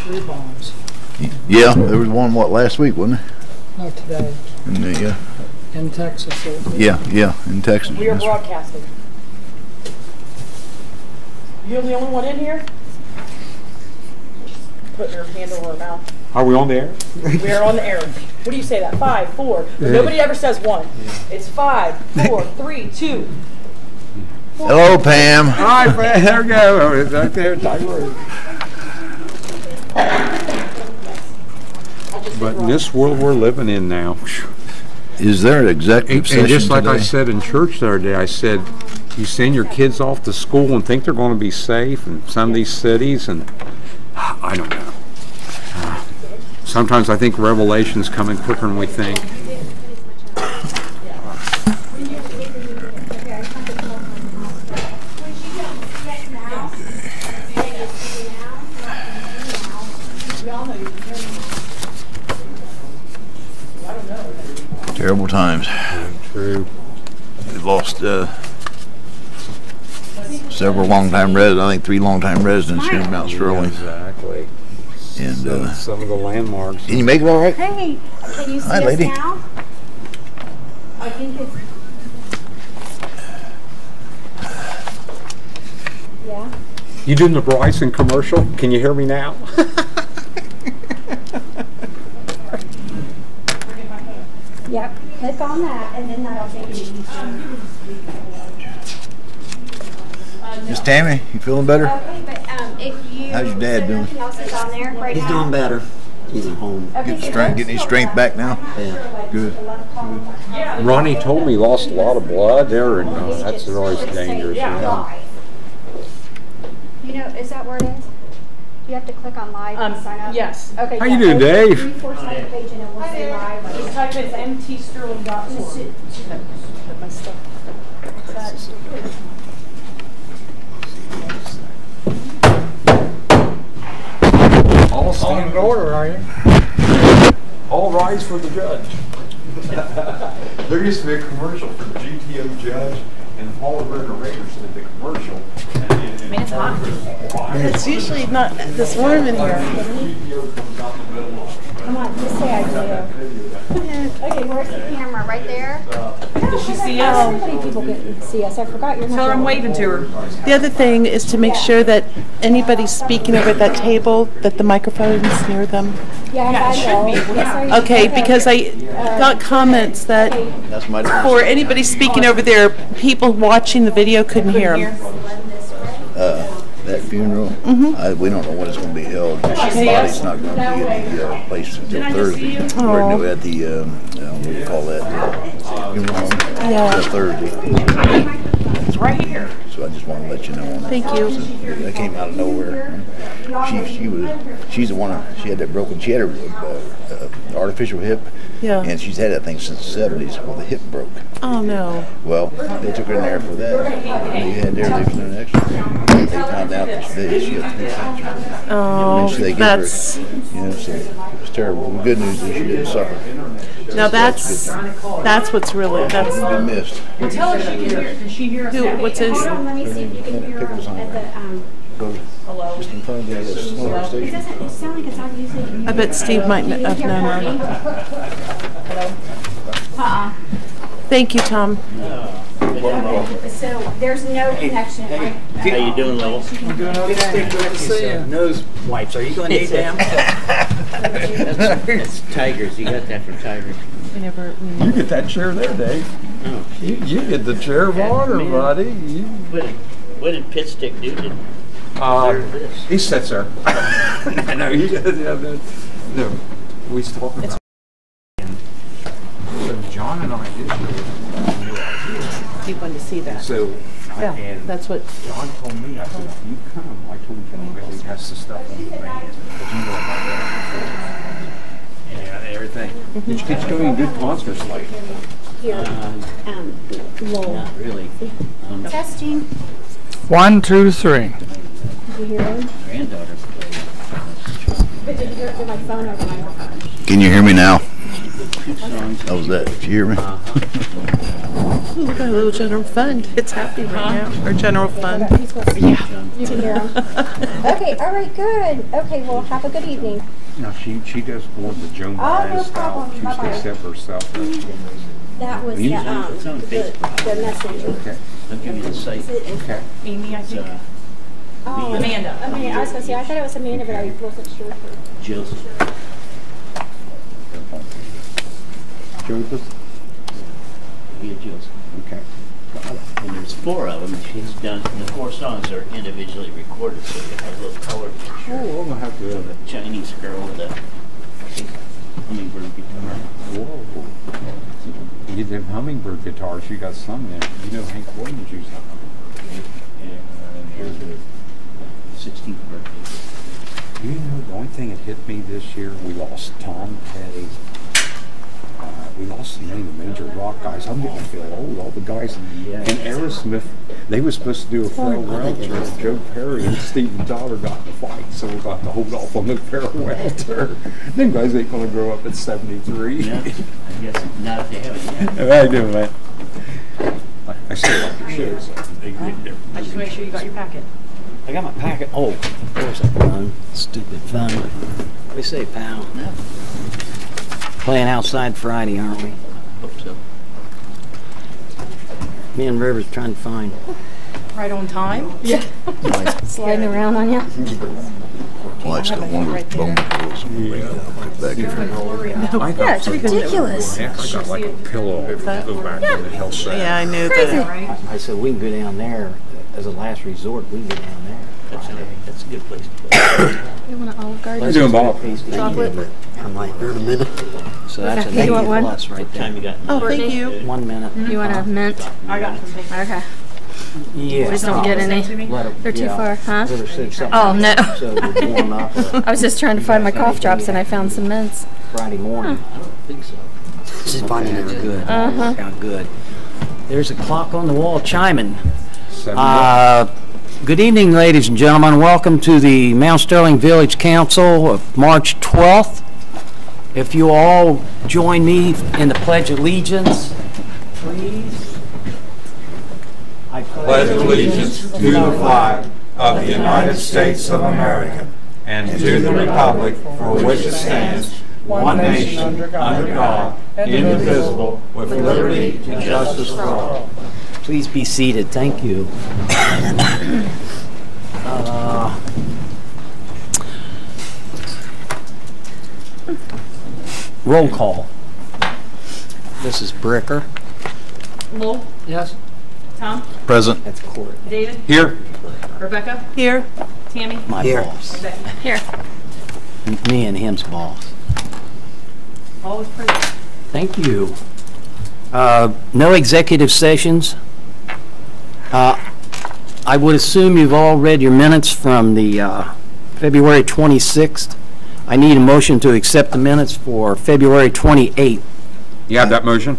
3 bombs. Yeah, there was one, last week, wasn't there? Not today. In Texas. Yeah, in Texas. We are broadcasting. You're the only one in here? Putting her hand over her mouth. Are we on the air? We are on the air. What do you say that? 5, 4. Nobody ever says 1. It's 5, 4, 3, 2. Hello, Pam. Hi, Fred. There we go. It's right there. But in this world we're living in now, Is there an executive session and just like today? I said in church the other day, I said, you send your kids off to school and think they're going to be safe in some of these cities, and I don't know. Sometimes I think revelation's coming quicker than we think. Terrible times. True. We've lost several longtime residents. I think 3 longtime residents here in Mount Sterling. Exactly. And some of the landmarks. can you make it all right? Hey, can you see Hi, us lady. now? I think it's... Yeah? You doing the Bryson commercial? Can you hear me now? Yep. Click on that, and then that'll take you to YouTube. Miss Tammy, you feeling better? Okay, but if you... How's your dad doing? Nothing else is on there right He's now? doing better. He's at home. Okay, Getting his strength back now? Yeah. Good. Ronnie told me he lost a lot of blood there, and that's always dangerous. You know, is that where it is? You have to click on live and sign up? Yes. Okay. How you doing, Dave? 3-4 side the page and it will say live. Just type in mtsterling.org. Put my stuff. All stand in order, are you? All rise for the judge. There used to be a commercial for the GTO judge, and Paul Ritter Raiders did the commercial. I mean, it's hot. It's usually not this warm in here. Come on, just say I do. Okay, where's the camera? Right there? Does she see How us? many people get to see us? I forgot your number. Tell her I'm waving to her. The other thing is to make sure that anybody speaking over at that table, that the microphone's near them. Yeah, Yeah, it should I be. will. Yes, sir. Okay, because I got comments that That's my for anybody speaking over there, people watching the video couldn't hear them. that funeral. We don't know when it's going to be held. The body's not going to be at the place until Thursday. We're at the what do you call that? Funeral home. Yeah. It's Thursday. It's right here. So I just want to let you know on that. Thank you. That came out of nowhere. She's the one. She had that broken. She had her artificial hip. Yeah. And she's had that thing since the 70s. Well, the hip broke. Oh no. Well, they took her in there for that. They had there, they was doing an X-ray. They found out that she had 3 fractures. Oh, So they gave that's her, so it was terrible. The good news is she didn't suffer. now that's what's really She's been missed. Well, tell her she can hear. Can she hear us who. now? What's his? Hold on, let me see if you can hear them at the, Hello. Just in front of the smoke it station. doesn't sound like it's obviously. I bet Steve might have known her. Thank you, Tom. So there's no connection, right? How you doing, Lowell? I'm doing okay. Nose wipes. Are you going to eat them? That's Tigers. You got that from Tigers. You get that chair there, Dave. Oh, You get the chair of honor, buddy. what did Pit Stick do to He sits there. I know. No, we was talking about. So John and I did. You wanted to see that? So Yeah, and that's what. John told me. I said, if you come, I told John well, he has the stuff on the van. But you know about that. And everything. Did you get going good concerts like? Here, Lowell. Not really. Testing. 1, 2, 3. Did you hear him? Granddaughter played. But did you hear it through my phone or the microphone? Can you hear me now? Two songs. How was that? Did you hear me? We got a little general fund. It's happy right now. Our general fund. You can hear 'em. Okay, all right, good. Okay, well, have a good evening. No, she does more of the Joan no Baez style. problem. She Bye-bye. sticks up herself. That was It's on the Facebook. messenger. Okay. I'll give you the site. Okay. Amy, I think. Oh, Amanda. I was gonna say, I thought it was Amanda, but I wasn't sure. Jill's. Joseph? Yeah, Jill's. Okay. And there's 4 of them, and she's done, the 4 songs are individually recorded, so you have a little color picture. Oh, I'm gonna have to. Of a Chinese girl with a hummingbird guitar. Whoa. You did hummingbird guitars. You got some in. You know Hank Williams used a hummingbird. And here's the 16th birthday. You know, the only thing that hit me this year, we lost Tom Petty. We lost many of the major rock guys. I'm getting to feel old. All the guys in Aerosmith, they were supposed to do a farewell tour. Joe Perry and Steven Tyler got in a fight, so we got to hold off on the farewell tour. Them guys ain't gonna grow up at 73. Yeah, I guess not if they haven't yet. I do, man. I still like the shows. They get different. I just make sure you got your packet. I got my packet. Oh, there's a phone. Stupid phone. What do you say, pal? No. Playing outside Friday, aren't we? Hope so. Me and Rivers trying to find. Right on time? Yeah. Sliding around on you? Well, it's got one of those bone pillows. Right back here. Yeah, it's ridiculous. I got like a pillow go back in the hillside. Yeah, I knew that. I said we can go down there as a last resort. We can go down there. That's a good place to play. You want an Olive Garden? How you doing, Bob? Chocolate? I'm like, here in a minute. So that's a Okay, you want negative one? plus right there. Time you got? Oh, thank you. 1 minute. You want a mint? I got some paper. Okay. Yeah. Just don't get any. They're too far, huh? Oh, no. So we warm up I was just trying to find my cough drops and I found some mints. Friday morning. I don't think so. This is finding they were good. Uh-huh. How good. There's a clock on the wall chiming. 7 Good evening, ladies and gentlemen. Welcome to the Mount Sterling Village Council of March 12th. If you all join me in the Pledge of Allegiance, please. I pledge allegiance to the flag of the United States of America and to the republic for which it stands, one nation, under God, indivisible, with liberty and justice for all. Please be seated. Thank you. Roll call. This is Bricker. Lowell, Yes. Tom, Present. That's Court. David, Here. Rebecca, Here. Tammy, My boss. and Becky. Here. Me and him's boss. Always present. Thank you. No executive sessions. I would assume you've all read your minutes from the February 26th. I need a motion to accept the minutes for February 28th. You have that motion?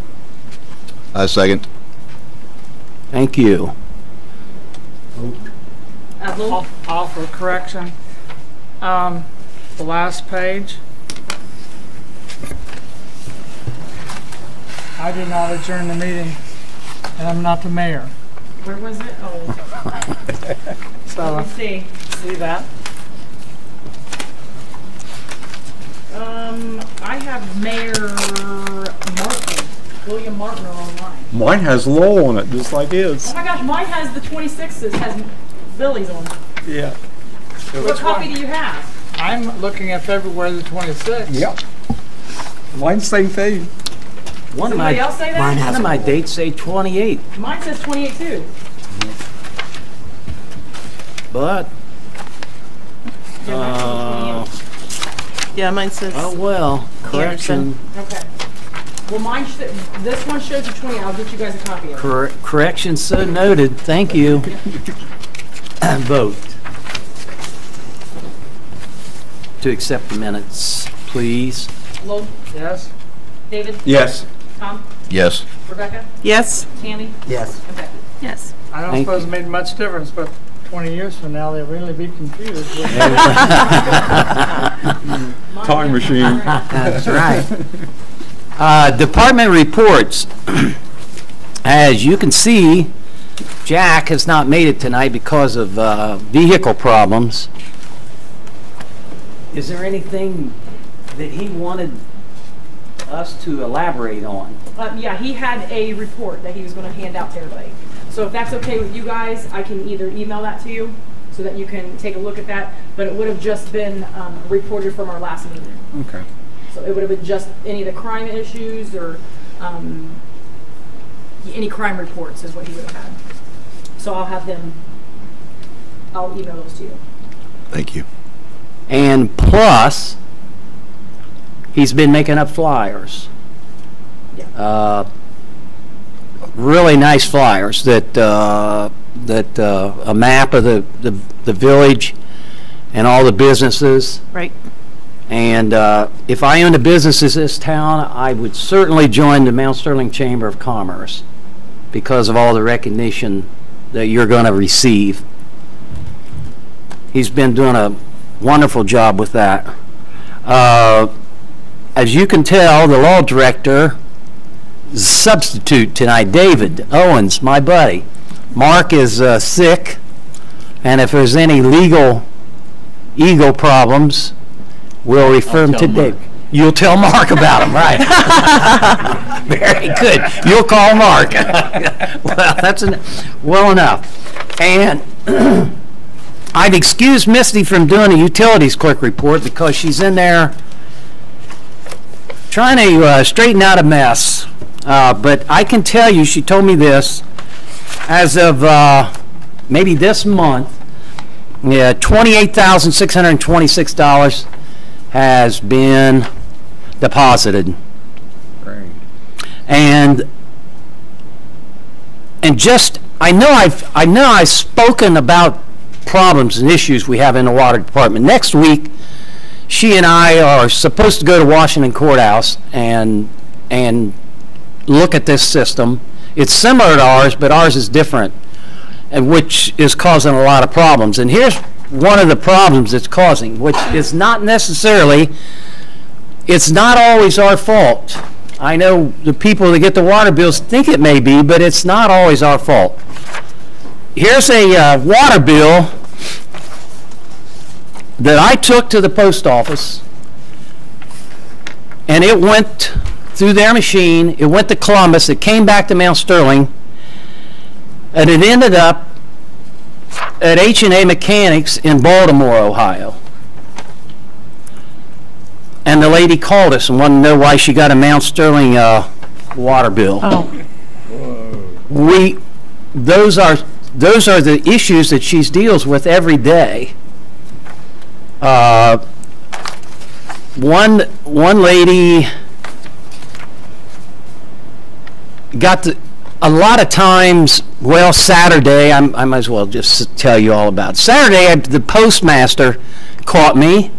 I second. Thank you. Lowell, All for correction. The last page. I did not adjourn the meeting, and I'm not the mayor. where was it? Oh, So, let's see. see that? I have Mayor Martin, William Martin on mine. Mine has Lowell on it, just like his. Oh my gosh, mine has the 26th, it has Billy's on it. Yeah. What copy do you have? I'm looking at February the 26th. Yep. Mine's same thing. One of Somebody else say that? one of my dates say 28, Mine says 28 too. but, Yeah, mine says. oh well, Anderson. correction. Okay. Well, mine, this one shows you 28. I'll get you guys a copy of it. Correction so noted. Thank you. Vote to accept the minutes, please. Lowell, Yes? David, Yes. Tom, Yes. Rebecca, Yes. Tammy, Yes. and Becky. Yes. I don't Thank suppose you. it made much difference, but 20 years from now, they'll really be confused. Time machine. That's right. Department reports. as you can see, Jack has not made it tonight because of vehicle problems. Is there anything that he wanted us to elaborate on? Yeah, he had a report that he was going to hand out to everybody. So if that's okay with you guys, I can either email that to you so that you can take a look at that, but it would have just been reported from our last meeting. Okay. So it would have been just any of the crime issues or any crime reports is what he would have had. So I'll email those to you. Thank you. And plus, he's been making up flyers. Yeah. Really nice flyers that a map of the village and all the businesses. Right. And if I owned a business in this town, I would certainly join the Mount Sterling Chamber of Commerce because of all the recognition that you're going to receive. He's been doing a wonderful job with that. As you can tell, the law director is a substitute tonight, David Owens, my buddy. Mark is sick, and if there's any legal problems, we'll refer him to Dave. You'll tell Mark about him, right? Very good. You'll call Mark. Well, that's well enough. And I've excused Misty from doing the utilities clerk report because she's in there trying to straighten out a mess. But I can tell you, she told me this, as of maybe this month, yeah, $28,626 has been deposited. Great. And just I know I've spoken about problems and issues we have in the water department. Next week, she and I are supposed to go to Washington Courthouse and look at this system. It's similar to ours, but ours is different, and which is causing a lot of problems. And here's one of the problems it's causing, which is not necessarily, it's not always our fault. I know the people that get the water bills think it may be, but it's not always our fault. Here's a water bill that I took to the post office, and it went through their machine, it went to Columbus, it came back to Mount Sterling, and it ended up at H&A Mechanics in Baltimore, Ohio. And the lady called us and wanted to know why she got a Mount Sterling water bill. Oh. Those are the issues that she deals with every day. One lady got a lot of times, well, Saturday, I might as well just tell you all about it. Saturday, the postmaster caught me,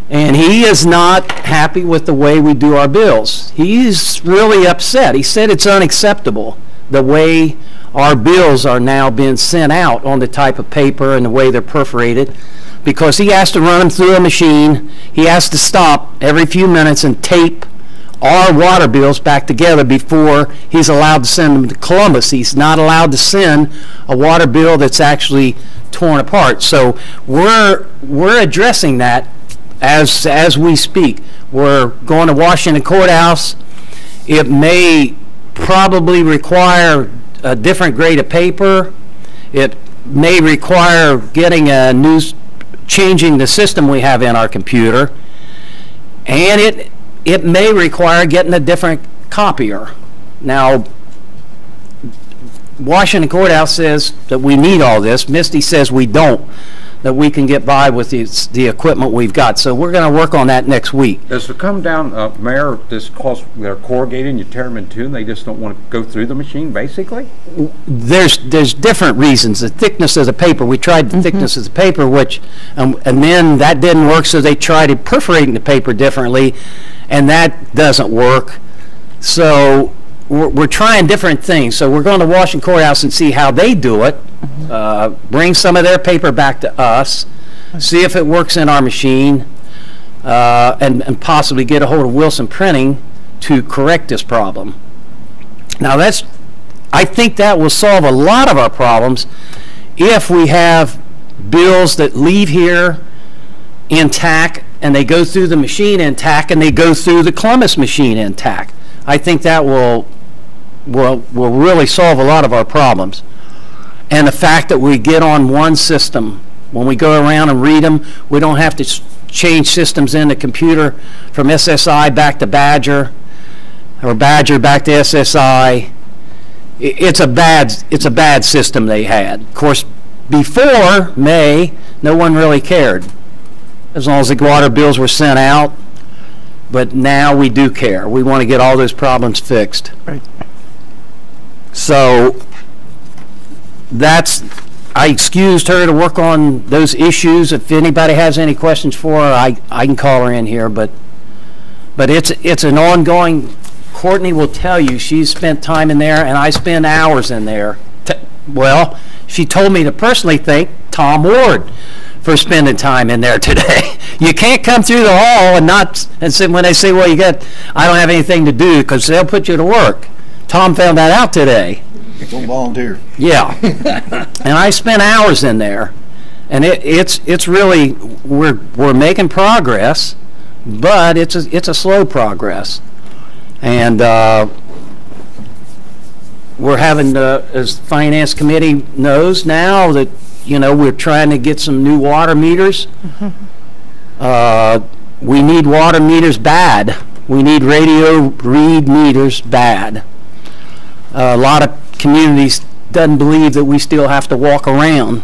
and he is not happy with the way we do our bills. He's really upset. He said it's unacceptable, the way our bills are now being sent out on the type of paper and the way they're perforated, because he has to run them through a machine. He has to stop every few minutes and tape our water bills back together before he's allowed to send them to Columbus. He's not allowed to send a water bill that's actually torn apart. So we're addressing that as we speak. We're going to Washington Courthouse. It may probably require a different grade of paper. It may require getting changing the system we have in our computer, and it may require getting a different copier. Now, Washington Courthouse says that we need all this. Misty says we don't, that we can get by with the equipment we've got. So we're going to work on that next week. Does it come down, Mayor, this cause they're corrugated and you tear them in two and they just don't want to go through the machine, basically? There's different reasons. The thickness of the paper, we tried the thickness of the paper, which, and then that didn't work, so they tried perforating the paper differently, and that doesn't work. So we're trying different things. So we're going to Washington Courthouse and see how they do it, bring some of their paper back to us, see if it works in our machine, and possibly get a hold of Wilson Printing to correct this problem. Now I think that will solve a lot of our problems if we have bills that leave here intact and they go through the machine intact and they go through the Columbus machine intact. I think that will really solve a lot of our problems. And the fact that we get on one system, when we go around and read them, we don't have to change systems in the computer from SSI back to Badger or Badger back to SSI. It's a bad system they had. Of course, before May, no one really cared, as long as the water bills were sent out. But now we do care. We want to get all those problems fixed. Right. So I excused her to work on those issues. If anybody has any questions for her, I can call her in here. But it's an ongoing. Courtney will tell you she's spent time in there, and I spend hours in there. Well, she told me to personally thank Tom Ward for spending time in there today. You can't come through the hall and say, when they say, well, I don't have anything to do, because they'll put you to work. Tom found that out today. Don't volunteer. Yeah. And I spent hours in there, and it's really, we're making progress, but it's a slow progress. And we're having, as the Finance Committee knows now, that we're trying to get some new water meters. We need water meters bad. We need radio read meters bad. A lot of communities doesn't believe that we still have to walk around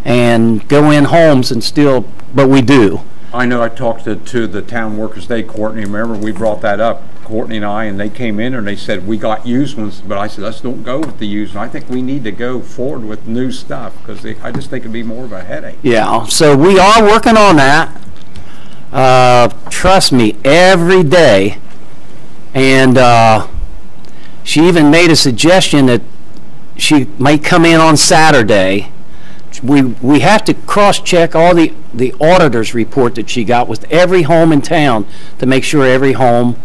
and go in homes and still, but we do. I know I talked to the town workers today, Courtney. Remember, we brought that up, Courtney and I, and they came in and they said, we got used ones, but I said, let's don't go with the used one. I think we need to go forward with new stuff, because I just think it'd be more of a headache. Yeah, so we are working on that. Trust me, every day. And she even made a suggestion that she might come in on Saturday. We have to cross-check all the auditor's report that she got with every home in town to make sure every home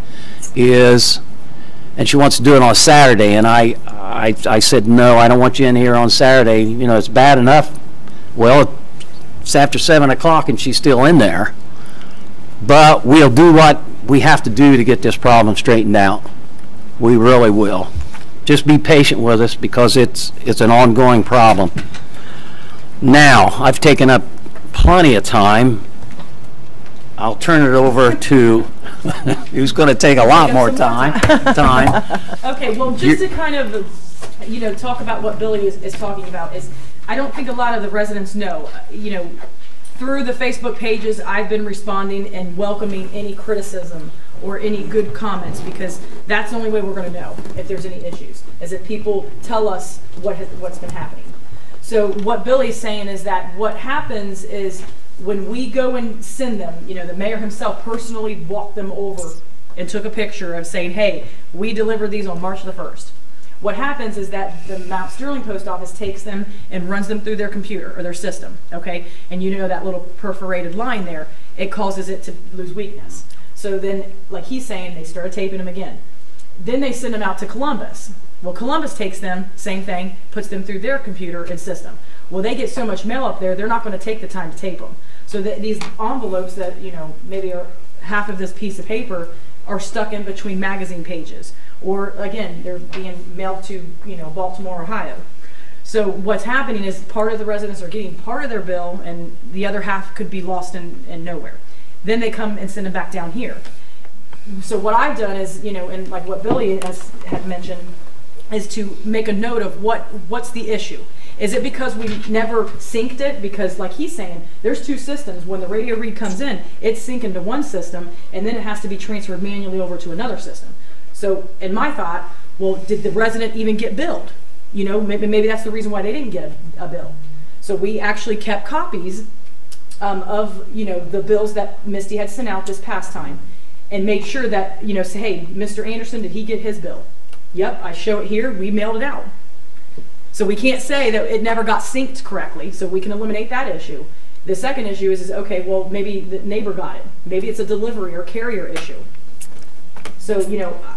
is, and she wants to do it on Saturday. And I said, no, I don't want you in here on Saturday. It's bad enough. Well, it's after 7 o'clock and she's still in there. But we'll do what we have to do to get this problem straightened out. We really will. Just be patient with us, because it's an ongoing problem. Now, I've taken up plenty of time. I'll turn it over to who's going to take a lot more time. Okay, well, just to kind of, talk about what Billy is talking about is, I don't think a lot of the residents know, through the Facebook pages, I've been responding and welcoming any criticism or any good comments, because that's the only way we're going to know if there's any issues, is if people tell us what's been happening. So what Billy's saying is that what happens is when we go and send them, the mayor himself personally walked them over and took a picture of saying, hey, we delivered these on March the 1st. What happens is that the Mount Sterling Post Office takes them and runs them through their computer or their system, okay? And that little perforated line there, it causes it to lose weakness. So then, like he's saying, they started taping them again. Then they send them out to Columbus. Well, Columbus takes them, same thing, puts them through their computer and system. Well, they get so much mail up there, they're not going to take the time to tape them. So these envelopes that, maybe are half of this piece of paper are stuck in between magazine pages. Or, again, they're being mailed to, Baltimore, Ohio. So what's happening is part of the residents are getting part of their bill, and the other half could be lost in nowhere. Then they come and send them back down here. So what I've done is, and like what Billy had mentioned, is to make a note of what's the issue. Is it because we never synced it? Because like he's saying, there's two systems. When the radio read comes in, it's syncing to one system, and then it has to be transferred manually over to another system. So in my thought, well, did the resident even get billed? Maybe that's the reason why they didn't get a bill. So we actually kept copies of the bills that Misty had sent out this past time, and made sure that say, hey, Mr. Anderson, did he get his bill? Yep, I show it here. We mailed it out. So we can't say that it never got synced correctly, so we can eliminate that issue. The second issue is okay, well, maybe the neighbor got it. Maybe it's a delivery or carrier issue. So,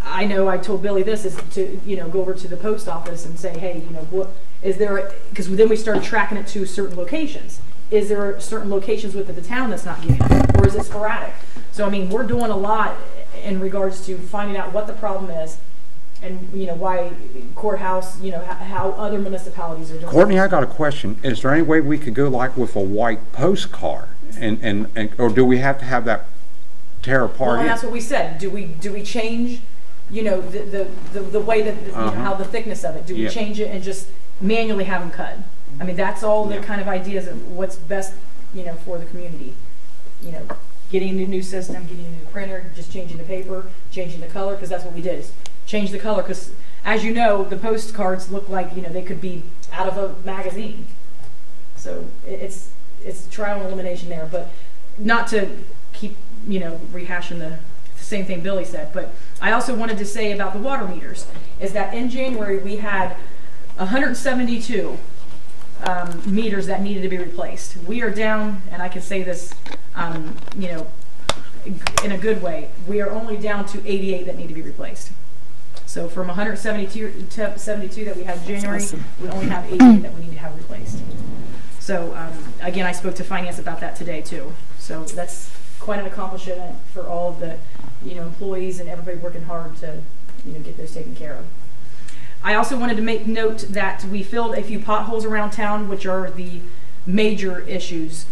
I know I told Billy this is to, go over to the post office and say, hey, what is there, because then we started tracking it to certain locations. Is there certain locations within the town that's not getting it, or is it sporadic? So, I mean, we're doing a lot in regards to finding out what the problem is and, why courthouse, how other municipalities are doing it. Courtney, I got a question. Is there any way we could go like with a white postcard and or do we have to have that tear apart? Well, and that's what we said. Do we change, the way that, how the thickness of it? Do we change it and just manually have them cut? I mean, that's all the kind of ideas of what's best, for the community. Getting a new system, getting a new printer, just changing the paper, changing the color, because that's what we did, is change the color, because as you know, the postcards look like, they could be out of a magazine. So it's trial and elimination there, but not to keep, rehashing the same thing Billy said, but I also wanted to say about the water meters, is that in January we had 172 meters that needed to be replaced. We are down, and I can say this, in a good way, we are only down to 88 that need to be replaced. So from 172 that we had in January, we only have 88 that we need to have replaced. So again, I spoke to finance about that today too. So that's quite an accomplishment for all of the employees and everybody working hard to get those taken care of. I also wanted to make note that we filled a few potholes around town, which are the major issues.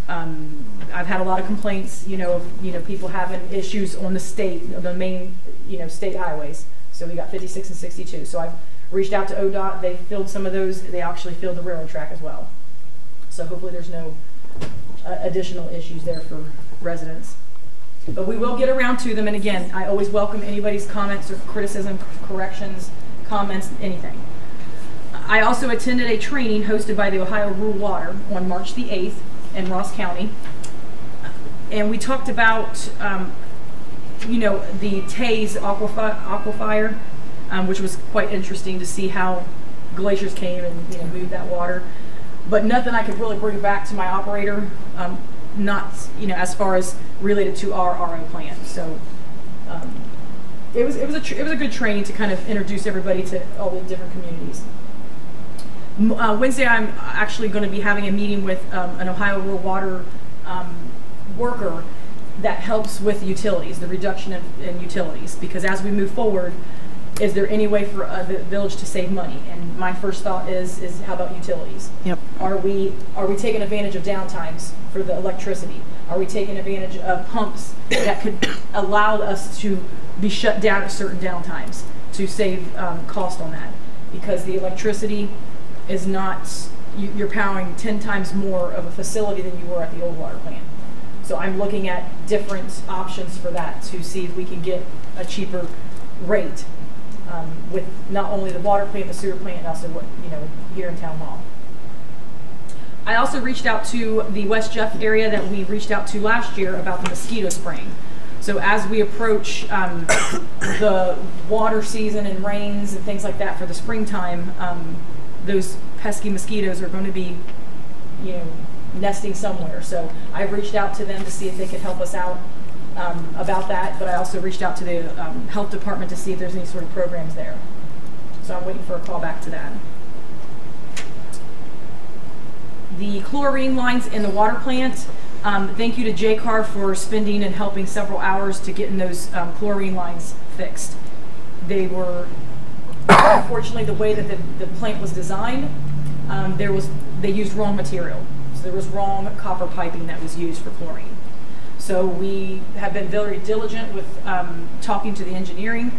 I've had a lot of complaints, of people having issues on the main, state highways. So we got 56 and 62. So I've reached out to ODOT. They filled some of those. They actually filled the railroad track as well. So hopefully there's no additional issues there for residents. But we will get around to them. And again, I always welcome anybody's comments or criticism, corrections, comments, anything. I also attended a training hosted by the Ohio Rural Water on March the 8th in Ross County. And we talked about, the Taze aquifer, which was quite interesting to see how glaciers came and moved that water. But nothing I could really bring back to my operator, not as far as related to our RO plan. So it was a good training to kind of introduce everybody to all the different communities. Wednesday, I'm actually going to be having a meeting with an Ohio Rural Water worker that helps with utilities, the reduction in utilities, because as we move forward, is there any way for the village to save money? And my first thought is how about utilities? Yep. Are we taking advantage of downtimes for the electricity? Are we taking advantage of pumps that could allow us to be shut down at certain downtimes to save cost on that? Because the electricity is not, you're powering 10 times more of a facility than you were at the old water plant. So I'm looking at different options for that to see if we can get a cheaper rate with not only the water plant, the sewer plant, and also here in Town Hall. I also reached out to the West Jeff area that we reached out to last year about the mosquito spraying. So as we approach the water season and rains and things like that for the springtime, those pesky mosquitoes are going to be, nesting somewhere. So I've reached out to them to see if they could help us out about that, but I also reached out to the health department to see if there's any sort of programs there. So I'm waiting for a call back to that. The chlorine lines in the water plant, thank you to JCAR for spending and helping several hours to getting those chlorine lines fixed. They were, unfortunately, the way that the plant was designed, they used wrong material. So there was wrong copper piping that was used for chlorine. So we have been very diligent with talking to the engineering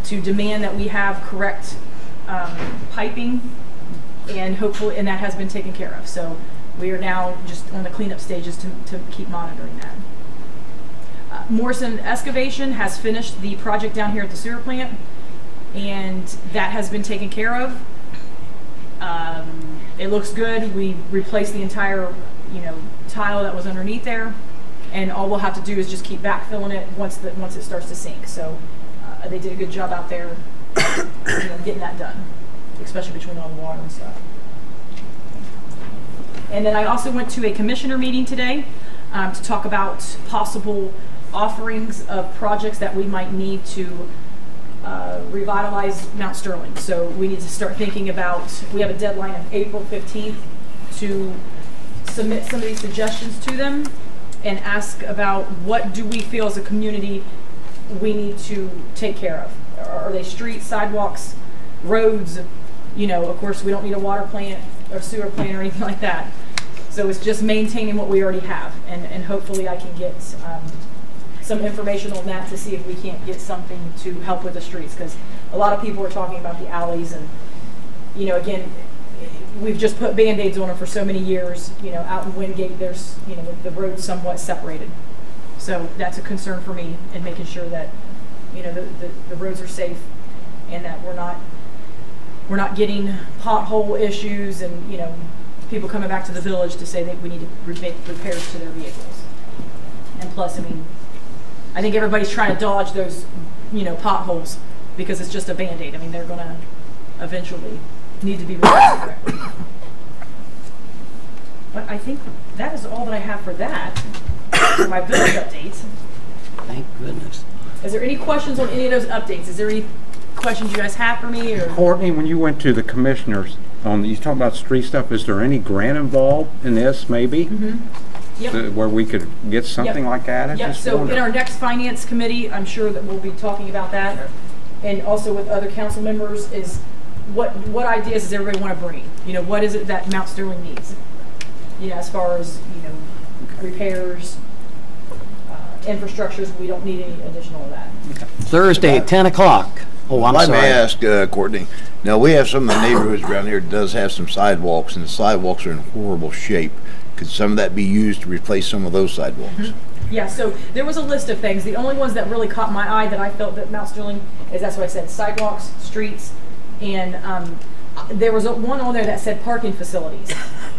to demand that we have correct piping, and hopefully, and that has been taken care of. So we are now just on the cleanup stages to keep monitoring that. Morrison Excavation has finished the project down here at the sewer plant, and that has been taken care of. It looks good. We replaced the entire, tile that was underneath there, and all we'll have to do is just keep backfilling it once it starts to sink. So they did a good job out there, getting that done, especially between all the water and stuff. And then I also went to a commissioner meeting today to talk about possible offerings of projects that we might need to revitalize Mount Sterling. So we need to start thinking about, we have a deadline of April 15th to submit some of these suggestions to them and ask about what do we feel as a community we need to take care of. Are they streets, sidewalks, roads? You know, of course, we don't need a water plant or sewer plant or anything like that. So it's just maintaining what we already have, and hopefully I can get some information on that to see if we can't get something to help with the streets, because a lot of people are talking about the alleys, and you know, again, we've just put Band-Aids on them for so many years. You know, out in Wingate, there's, you know, the road's somewhat separated. So that's a concern for me, in making sure that, you know, the roads are safe, and that we're not getting pothole issues, and you know, people coming back to the village to say that we need to make repairs to their vehicles. And plus, I mean, I think everybody's trying to dodge those, you know, potholes because it's just a Band-Aid. I mean, they're gonna eventually need to be repaired correctly. But I think that is all that I have for that, for my village updates. Thank goodness. Is there any questions on any of those updates? Is there any questions you guys have for me? Or Courtney, when you went to the commissioners, you talking about street stuff, is there any grant involved in this, maybe? Yep. Where we could get something like that? I Yep, just so wonder. in our next finance committee, I'm sure that we'll be talking about that. And also with other council members, is what ideas does everybody want to bring? You know, what is it that Mount Sterling needs? You know, as far as, you know, repairs, infrastructures, we don't need any additional of that. Thursday at 10 o'clock. Oh, I'm Let sorry. me ask, Courtney. Now, we have some of the neighborhoods around here that does have some sidewalks, and the sidewalks are in horrible shape. Could some of that be used to replace some of those sidewalks? Yeah, so there was a list of things. The only ones that really caught my eye that I felt that Mount Sterling is, that's what I said, sidewalks, streets, and there was one on there that said parking facilities.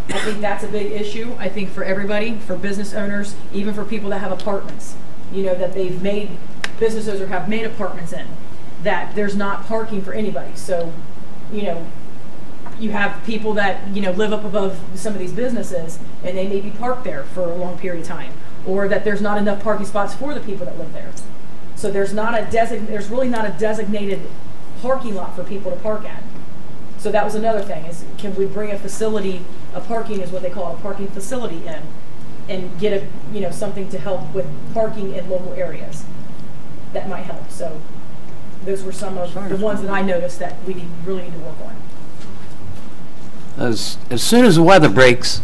I think that's a big issue, I think, for everybody, for business owners, even for people that have apartments, you know, that they've made, business owners have made apartments in, that there's not parking for anybody. So, you know, you have people that, you know, live up above some of these businesses, and they may be parked there for a long period of time, or that there's not enough parking spots for the people that live there. So there's really not a designated parking lot for people to park at. So that was another thing, is can we bring a facility, a parking is what they call it, a parking facility in, and get a, you know, something to help with parking in local areas. That might help. So those were some of the ones that I noticed that we really need to work on. As soon as the weather breaks,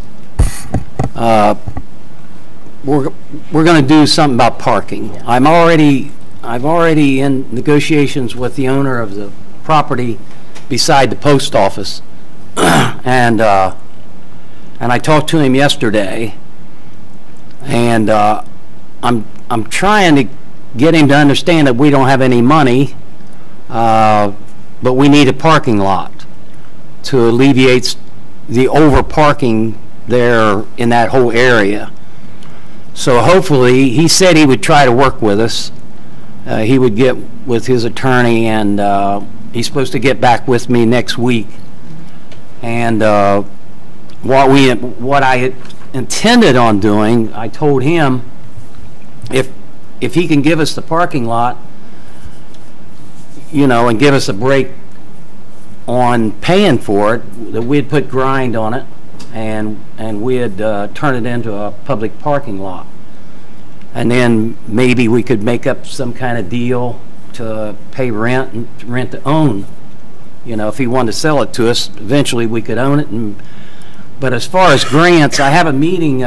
we're going to do something about parking. I've already in negotiations with the owner of the property beside the post office, and I talked to him yesterday, and I'm trying to get him to understand that we don't have any money, but we need a parking lot to alleviate the over parking there in that whole area. So hopefully, he said he would try to work with us. He would get with his attorney, and he's supposed to get back with me next week. And what I had intended on doing, I told him if he can give us the parking lot, you know, and give us a break on paying for it, that we'd put grind on it, and we'd turn it into a public parking lot. And then maybe we could make up some kind of deal to pay rent and rent to own. You know, if he wanted to sell it to us, eventually we could own it. But as far as grants, I have a meeting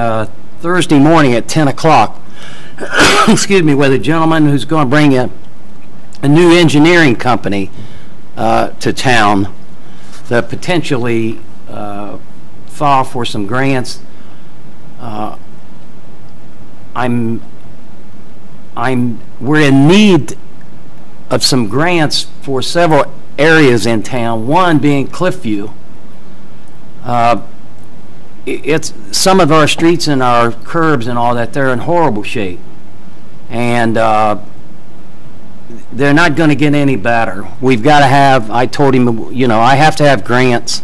Thursday morning at 10 o'clock, excuse me, with a gentleman who's going to bring a new engineering company to town that potentially file for some grants. We're in need of some grants for several areas in town, one being Cliffview. It's some of our streets and our curbs and all that, they're in horrible shape, and they're not going to get any better. We've got to have, I told him, you know, I have to have grants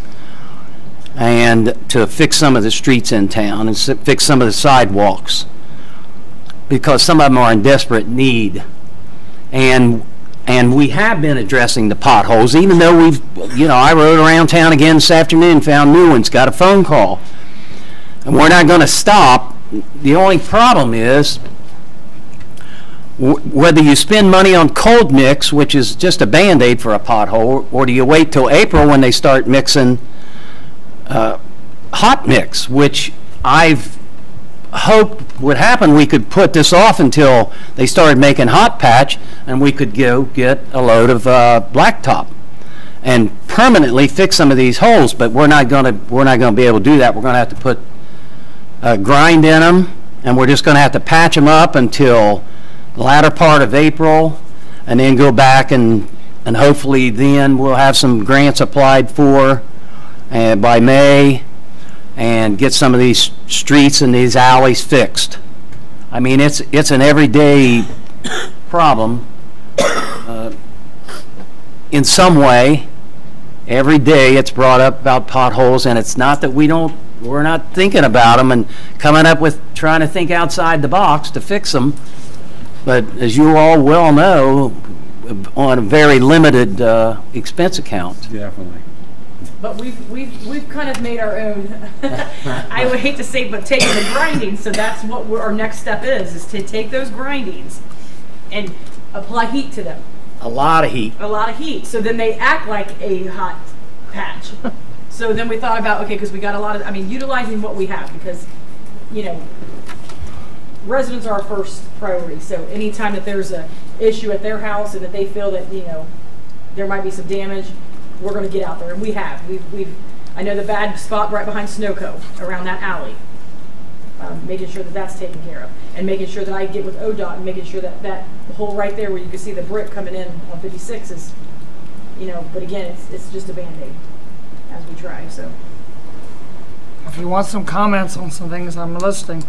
and to fix some of the streets in town and fix some of the sidewalks. because some of them are in desperate need. And we have been addressing the potholes, even though we've, I rode around town again this afternoon, found new ones, got a phone call. And we're not going to stop. The only problem is whether you spend money on cold mix, which is just a Band-Aid for a pothole, or do you wait till April when they start mixing hot mix, which I've hoped would happen. We could put this off until they started making hot patch, and we could go get a load of blacktop and permanently fix some of these holes. But we're not going to be able to do that. We're going to have to put grind in them, and we're just going to have to patch them up until the latter part of April, and then go back and hopefully then we'll have some grants applied for by May, and get some of these streets and these alleys fixed. I mean, it's an everyday problem in some way. Every day it's brought up about potholes, and it's not that we're not thinking about them and coming up with trying to think outside the box to fix them. But as you all well know, on a very limited expense account. Definitely. But we've kind of made our own, I would hate to say, but taking the grindings, so that's what our next step is to take those grindings and apply heat to them. A lot of heat. A lot of heat. So then they act like a hot patch. So then we thought about, okay, because we got a lot of, utilizing what we have, because, residents are our first priority. So anytime that there's an issue at their house and that they feel that, there might be some damage, we're going to get out there, and we have. I know the bad spot right behind Snowco, around that alley. Making sure that that's taken care of, and making sure that I get with ODOT and making sure that that hole right there where you can see the brick coming in on 56 is, But again, it's just a Band-Aid as we try. So, If you want some comments on some things, I'm listening.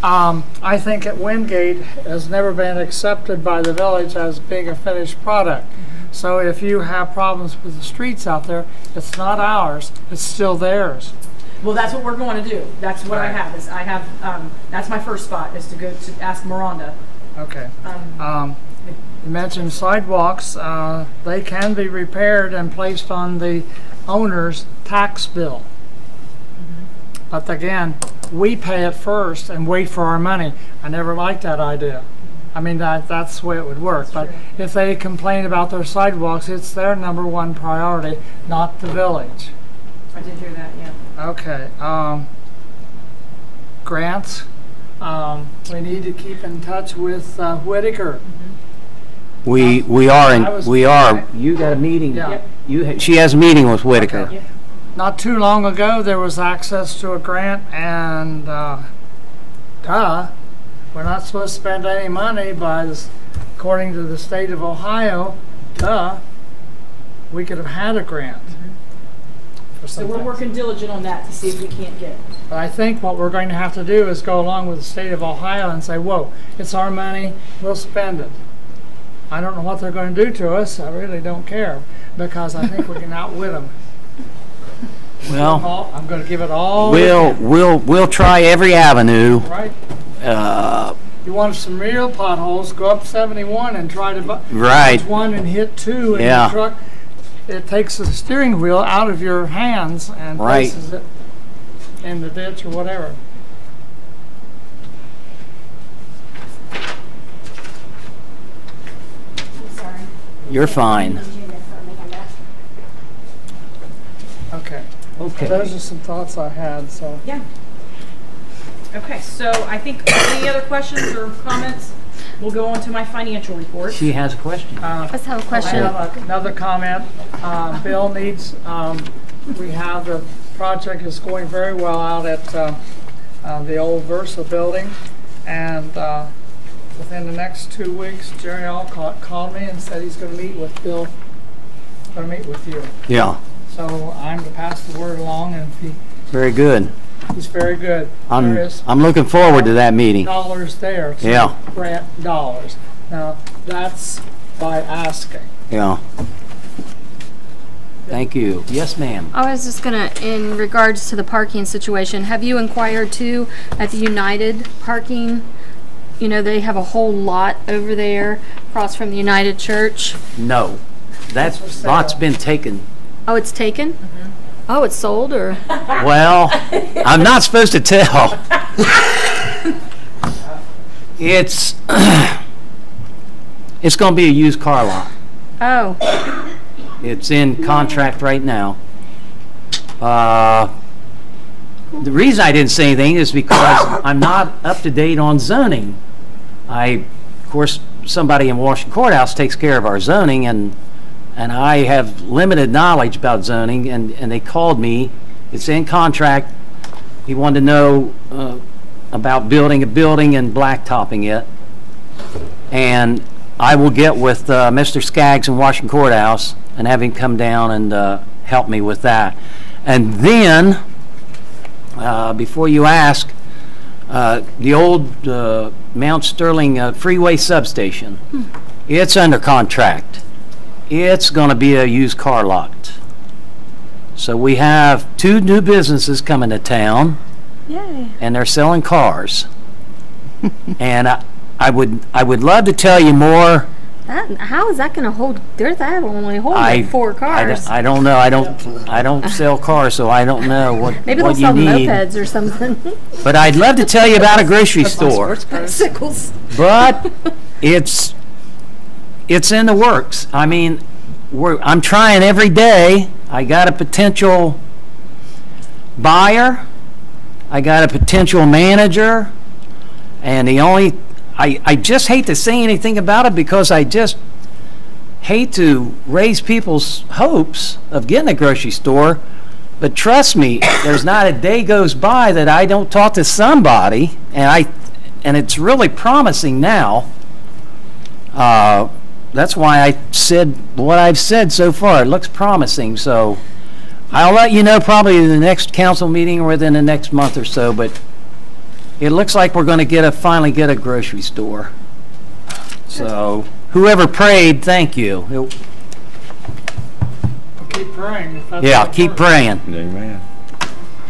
I think that Wingate has never been accepted by the village as being a finished product. So if you have problems with the streets out there, it's not ours, it's still theirs. well, that's what we're going to do. That's what I have. That's my first spot, is to go to ask Miranda. Okay. You mentioned sidewalks. They can be repaired and placed on the owner's tax bill. But again, we pay it first and wait for our money. I never liked that idea. That's the way it would work. But if they complain about their sidewalks, it's their #1 priority, not the village. I did hear that, yeah. Okay. Grants. We need to keep in touch with Whitaker. We are. You got a meeting. Yeah. She has a meeting with Whitaker. Okay. Not too long ago, there was access to a grant, and we're not supposed to spend any money, according to the state of Ohio, we could have had a grant. So we're working diligent on that to see if we can't get it. But I think what we're going to have to do is go along with the state of Ohio and say, whoa, it's our money, we'll spend it. I don't know what they're going to do to us. I really don't care, because I think we can outwit them. Well, I'm going to give it all. We'll try every avenue. Right. You want some real potholes? Go up 71 and try to right. touch one and hit 2 in the truck. It takes the steering wheel out of your hands and places it in the ditch or whatever. Sorry. You're fine. Okay. Okay. Those are some thoughts I had. So. Yeah. Okay, so I think any other questions or comments? We'll go on to my financial report. She has a question. Let's have a I question. have another comment. Bill needs, we have the project is going very well out at the old Versa building, and within the next 2 weeks, Jerry Alcott called me and said he's going to meet with Bill, going to meet with you. Yeah. So I'm to pass the word along, and if Very good. he's very good. I'm looking forward to that meeting. Dollars there. So Yeah. Grant dollars. Now that's by asking. Yeah. Thank you. Yes, ma'am. I was just gonna, in regards to the parking situation, have you inquired too at the United parking you know, they have a whole lot over there across from the United Church. No, that lot's been taken. Oh, it's taken? Oh, it's sold or? Well, I'm not supposed to tell. It's it's going to be a used car lot. Oh, It's in contract right now. The reason I didn't say anything is because I'm not up to date on zoning. Of course, somebody in Washington Courthouse takes care of our zoning, and I have limited knowledge about zoning, and they called me. It's in contract. He wanted to know about building a building and blacktopping it. And I will get with Mr. Skaggs in Washington Courthouse and have him come down and help me with that. And then, before you ask, the old Mount Sterling freeway substation, it's under contract. It's going to be a used car lot. So we have 2 new businesses coming to town, yay. and they're selling cars. And I would love to tell you more. How is that going to hold? That will only hold like 4 cars. I don't know. I don't sell cars, so I don't know what Maybe what they'll you sell need. mopeds or something. But I'd love to tell you about a grocery store. Bicycles. But it's in the works. I mean, I'm trying every day. I got a potential buyer. I got a potential manager. And I just hate to say anything about it because I just hate to raise people's hopes of getting a grocery store. But trust me, there's not a day goes by that I don't talk to somebody, and it's really promising now. That's why I said what I've said so far. It looks promising, so I'll let you know probably in the next council meeting or within the next month or so, but it looks like we're going to finally get a grocery store. So whoever prayed, thank you. Keep praying. Yeah, keep praying. Amen.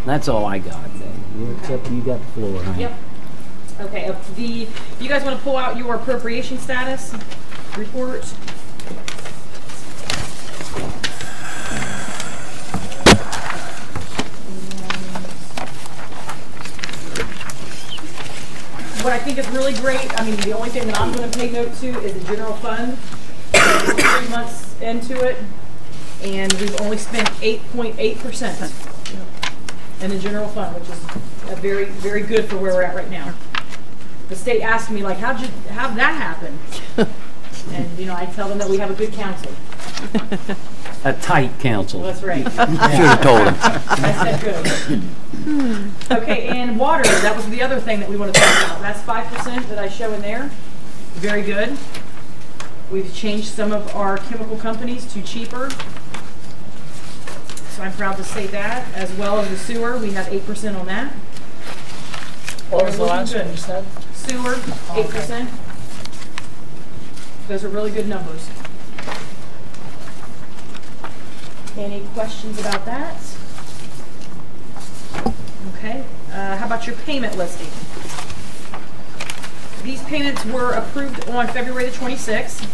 That's all I got. Except you got the floor. Huh? Yep. Okay, you guys want to pull out your appropriation status report? What I think is really great, I mean, the only thing that I'm going to pay note to is the general fund. We're 3 months into it, and we've only spent 8.8% in the general fund, which is very, very good for where we're at right now. The state asked me, like, how'd that happen? And, you know, I tell them that we have a good council. A tight council. Well, that's right. Should have told him. I said good. Okay, and water, that was the other thing that we want to talk about. That's 5% that I show in there. Very good. We've changed some of our chemical companies to cheaper. So I'm proud to say that. As well as the sewer, we have 8% on that. What was the last one you said? Sewer, 8%. Those are really good numbers. Any questions about that? Okay. How about your payment listing? These payments were approved on February the 26th.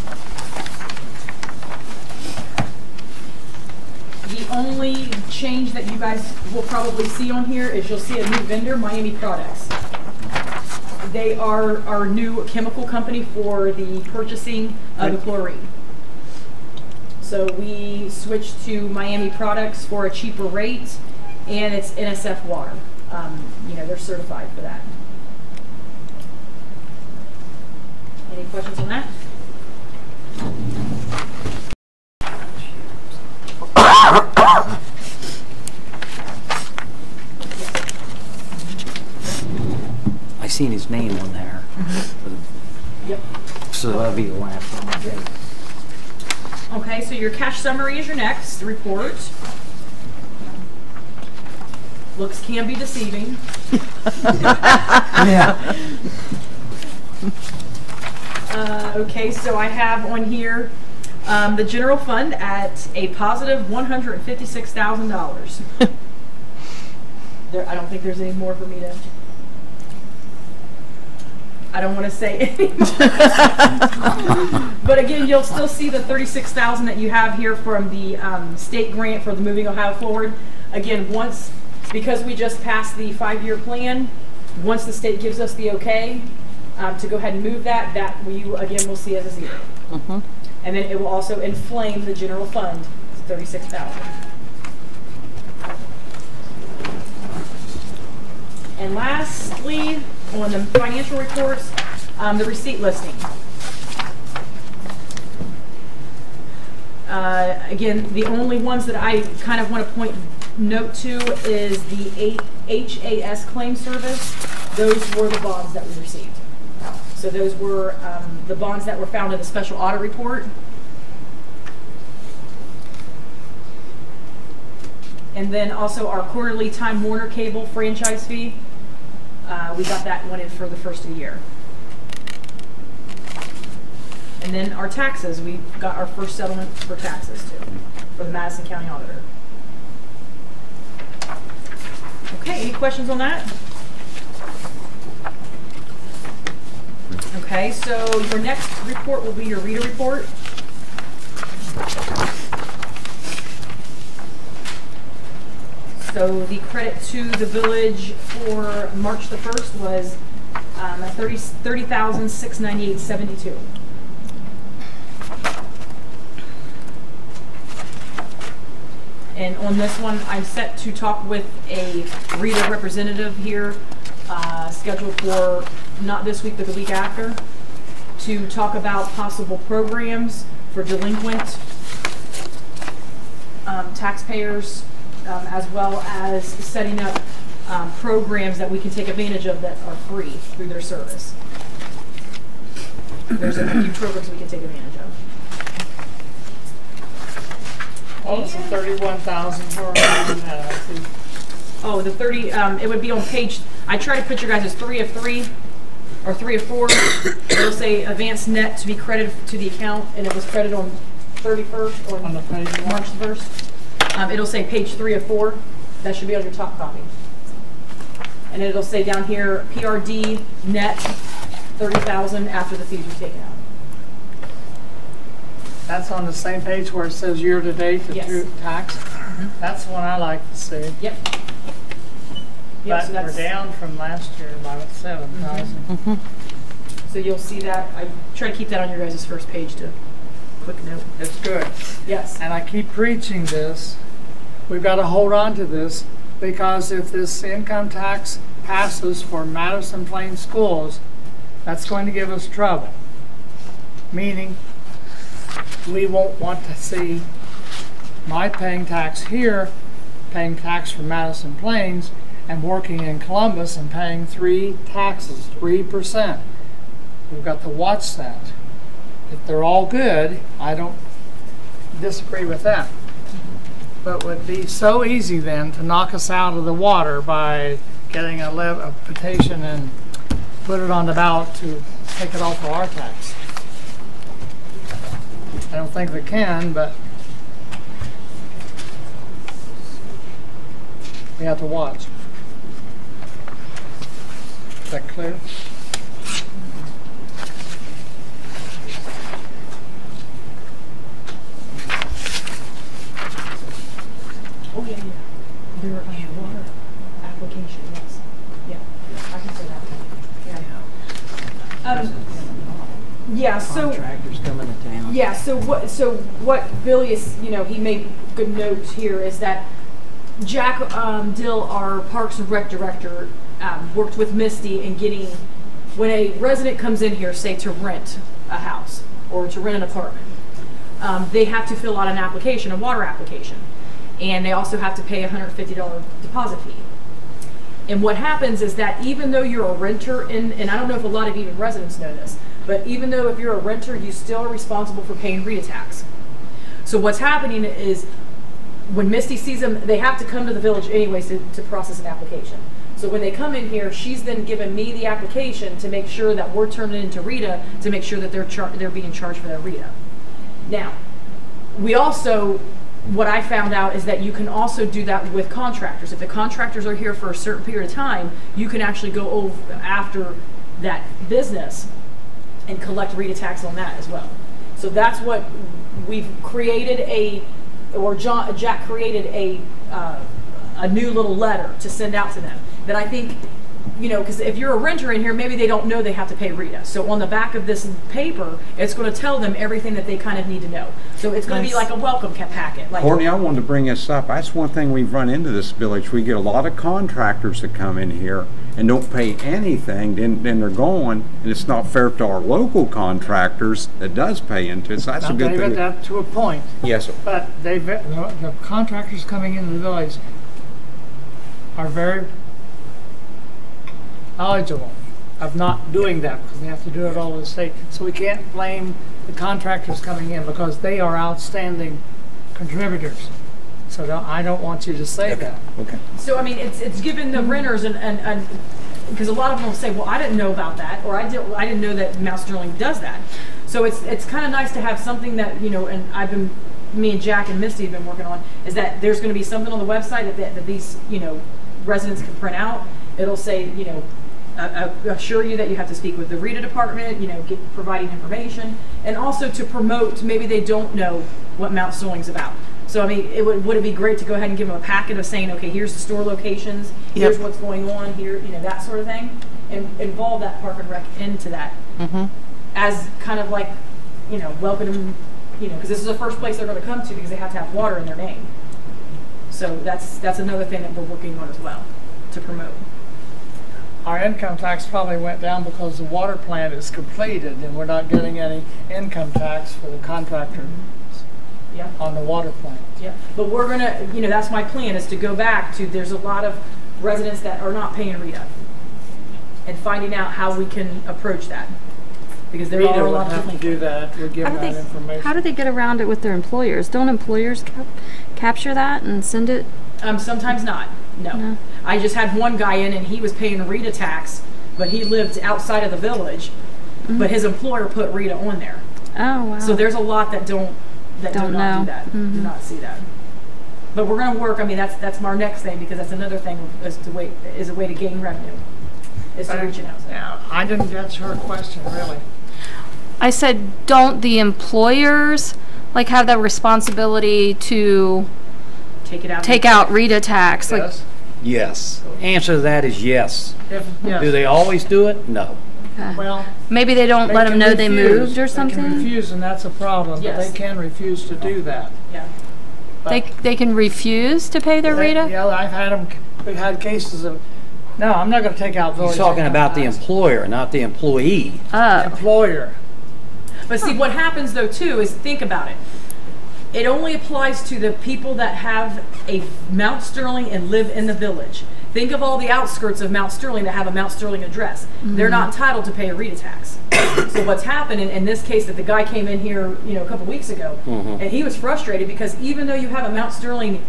The only change that you guys will probably see on here is you'll see a new vendor, Miami Products. They are our new chemical company for the purchasing of the chlorine. So we switched to Miami Products for a cheaper rate, and it's NSF water. You know, they're certified for that. Any questions on that? I seen his name on there. Yep. So that'll be the last one I get. Okay, so your cash summary is your next report. Looks can be deceiving. Yeah. Okay, so I have on here the general fund at a positive $156,000. I don't think there's any more for me to. I don't want to say anymore. But again, you'll still see the $36,000 that you have here from the state grant for the Moving Ohio Forward. Again, because we just passed the 5-year plan, once the state gives us the okay to go ahead and move that we again will see as a zero. And then it will also inflame the general fund to $36,000. And lastly, on the financial reports, the receipt listing. Again, the only ones that I kind of want to point note to is the HAS claim service. Those were the bonds that we received. So those were the bonds that were found in the special audit report. And then also our quarterly Time Warner Cable franchise fee. We got that one in for the first of the year. And then our taxes, we got our first settlement for taxes too, for the Madison County Auditor. Okay, any questions on that? Okay, so your next report will be your reader report. So the credit to the village for March the 1st was $30,698.72. And on this one, I'm set to talk with a reader representative here, scheduled for not this week, but the week after, to talk about possible programs for delinquent taxpayers, as well as setting up programs that we can take advantage of that are free through their service. There's a few programs we can take advantage of. What was the 31,000 for? Oh, the 30, it would be on page, I try to put your guys as 3 of 3 or 3 of 4. It'll say advance net to be credited to the account, and it was credited on 31st or On the page March 1st. It'll say page 3 of 4. That should be on your top copy. And it'll say down here, PRD net 30,000 after the fees are taken out. That's on the same page where it says year-to-date, the Yes. true tax. That's the one I like to see. Yep. But we're down from last year by 7,000. So you'll see that. I try to keep that on your guys' first page to quick note. It's good. Yes. And I keep preaching this. We've got to hold on to this, because if this income tax passes for Madison Plains schools, that's going to give us trouble. Meaning, we won't want to see my paying tax here, paying tax for Madison Plains, and working in Columbus and paying 3 taxes, 3%. We've got to watch that. If they're all good, I don't disagree with that. But it would be so easy then to knock us out of the water by getting a petition and put it on the ballot to take it off of our tax. I don't think they can, but we have to watch. Is that clear? Oh, yeah, yeah. Their water application, yes. Yeah, I can say that. Yeah. Yeah, so. Contractors coming to town. Yeah, so what Billy is, he made good notes here is that Jack Dill, our Parks and Rec director, worked with Misty in getting, when a resident comes in here, say to rent a house or to rent an apartment, they have to fill out an application, a water application. And they also have to pay a $150 deposit fee. And what happens is that even though you're a renter, and I don't know if a lot of even residents know this, but even though if you're a renter, you still are responsible for paying RETA tax. So what's happening is when Misty sees them, they have to come to the village anyways to process an application. So when they come in here, she's then given me the application to make sure that we're turning it into RETA to make sure that they're being charged for that RETA. Now, we also, what I found out is that you can also do that with contractors. If the contractors are here for a certain period of time, you can actually go over after that business and collect RETA tax on that as well. So that's what we've created Jack created a new little letter to send out to them that I think, you know, because if you're a renter in here, maybe they don't know they have to pay RETA. So on the back of this paper, it's going to tell them everything that they kind of need to know. So it's going to be like a welcome packet. Like, Courtney, I wanted to bring this up. That's one thing we've run into this village. We get a lot of contractors that come in here and don't pay anything, then they're gone, and it's not fair to our local contractors that does pay into it. So that's Now, a good David, thing. that to a point. Yes, sir. But the contractors coming into the village are very knowledgeable of not doing that because they have to do it all with the state. So we can't blame the contractors coming in because they are outstanding contributors. So I don't want you to say that. Okay. so I mean, it's given the renters and because a lot of them will say, well, I didn't know about that, or I didn't know that Mount Sterling does that. So it's kind of nice to have something that, you know, and me and Jack and Misty have been working on, is that there's going to be something on the website that these, you know, residents can print out. It'll say, you know, assure you that you have to speak with the RETA department, you know, providing information, and also to promote, maybe they don't know what Mount Sterling's about. So, I mean, would it be great to go ahead and give them a packet of saying, okay, here's the store locations, here's what's going on here, you know, that sort of thing, and involve that Park and Rec into that as kind of like, you know, welcome them, you know, because this is the first place they're going to come to because they have to have water in their name. So that's another thing that we're working on as well to promote. Our income tax probably went down because the water plant is completed and we're not getting any income tax for the contractor on the water plant. Yeah, but we're gonna, you know, that's my plan, is to go back to, there's a lot of residents that are not paying RETA and finding out how we can approach that. Because there are a lot of have to different do that. We give them that information. How do they get around it with their employers? Don't employers capture that and send it? Sometimes not. No. I just had one guy in and he was paying a RETA tax, but he lived outside of the village, but his employer put RETA on there. Oh, wow. So there's a lot that do not do that, do not see that. But we're going to work. I mean, that's our next thing, because that's another thing is a way to gain revenue, is to reaching out. Yeah, I didn't get your question really. I said, don't the employers like have that responsibility to take out RETA tax? Like, Yes. Yes. Answer to that is yes. Yes. Do they always do it? No. Well, maybe they don't let them can know they refuse. moved or something? They can refuse, and that's a problem. Yes. But they can refuse to do that. Yeah. They can refuse to pay their RETA? Yeah, we've had cases of, no, I'm not going to take out village. He's talking income about the tax. employer, not the employee. Employer. But see, what happens though too is, think about it. It only applies to the people that have a Mount Sterling and live in the village. Think of all the outskirts of Mount Sterling that have a Mount Sterling address. They're not entitled to pay a RETA tax. So what's happened in this case, that the guy came in here, you know, a couple weeks ago, and he was frustrated because even though you have a Mount Sterling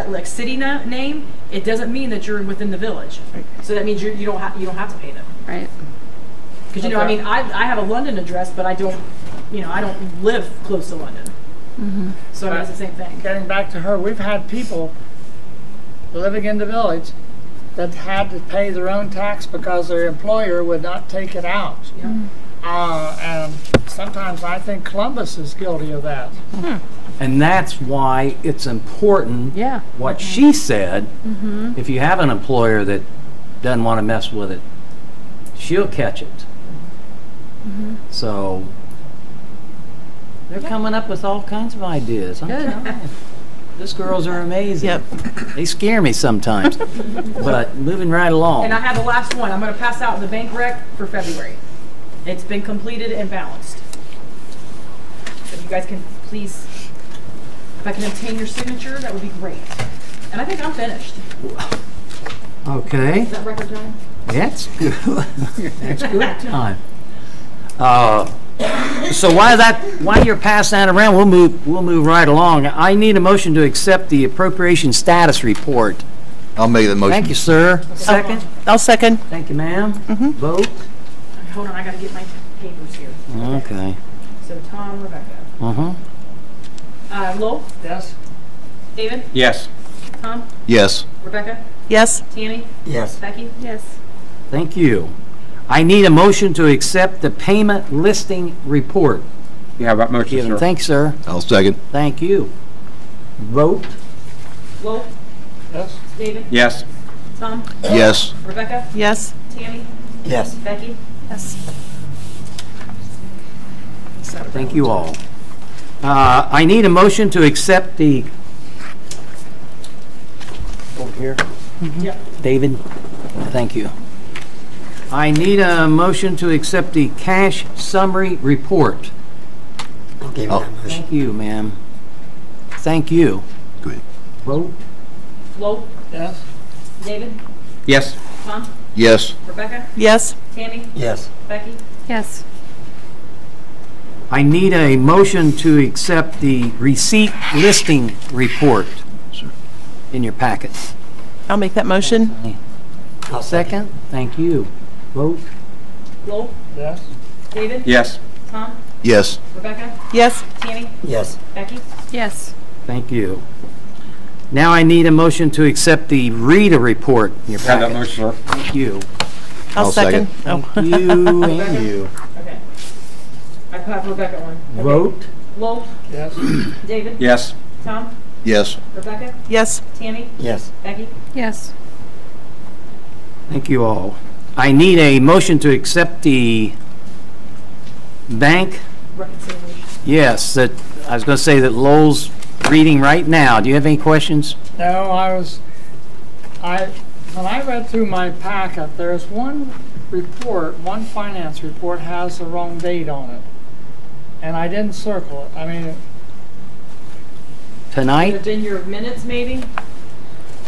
like city name, it doesn't mean that you're within the village. So that means you don't have to pay them. Right. Because you know, I mean, I have a London address, but I don't live close to London. So I mean, it's the same thing. Getting back to her, we've had people living in the village that had to pay their own tax because their employer would not take it out. And sometimes I think Columbus is guilty of that. And that's why it's important, what she said. If you have an employer that doesn't want to mess with it, she'll catch it. So they're coming up with all kinds of ideas. I'm telling you. These girls are amazing. Yep. They scare me sometimes. But moving right along. And I have the last one. I'm going to pass out the bank rec for February. It's been completed and balanced. So if you guys can please, if I can obtain your signature, that would be great. And I think I'm finished. Okay. Is that record time? That's good. That's good time. So while you're passing that around, we'll move right along. I need a motion to accept the appropriation status report. I'll make the motion. Thank you, sir. Second. I'll second. Thank you, ma'am. Vote. Hold on, I got to get my papers here. Okay. So Tom, Rebecca. Lowell? Yes. David? Yes. Tom? Yes. Rebecca? Yes. Tammy? Yes. Becky? Yes. Thank you. I need a motion to accept the payment listing report. You have that motion, Given. sir? Thanks, sir. I'll second. Thank you. Vote. Flo, Yes? David, Yes. Tom, Yes. Rebecca, Yes? Tammy, Yes. Becky. Yes. Thank you all. I need a motion to accept the, over here, Yep. David, thank you. I need a motion to accept the cash summary report. Thank you, ma'am. Thank you. Go ahead. Vote. Flo, Yes? David, Yes. Tom, Yes. Rebecca, Yes? Tammy, Yes. Becky. Yes. I need a motion to accept the receipt listing report Sir. in your packet. I'll make that motion. Second. Thank you. Vote. Flo, Yes? David, Yes. Tom, Yes. Rebecca, Yes? Tammy, Yes. Becky. Yes. Thank you. Now I need a motion to accept the reader report in your Have that packet. motion, sir? Thank you. I'll second. Oh. Thank you and you. Okay. I have Rebecca one. Okay. Vote. Flo, Yes? David, Yes. Tom, Yes. Rebecca, Yes? Tammy, Yes. Becky. Yes. Thank you all. I need a motion to accept the bank. Reconciliation. Yes, that, I was going to say that Lowell's reading right now. Do you have any questions? No, when I read through my packet, there's one report, one finance report has the wrong date on it. And I didn't circle it. I mean, Tonight? It's in your minutes, maybe?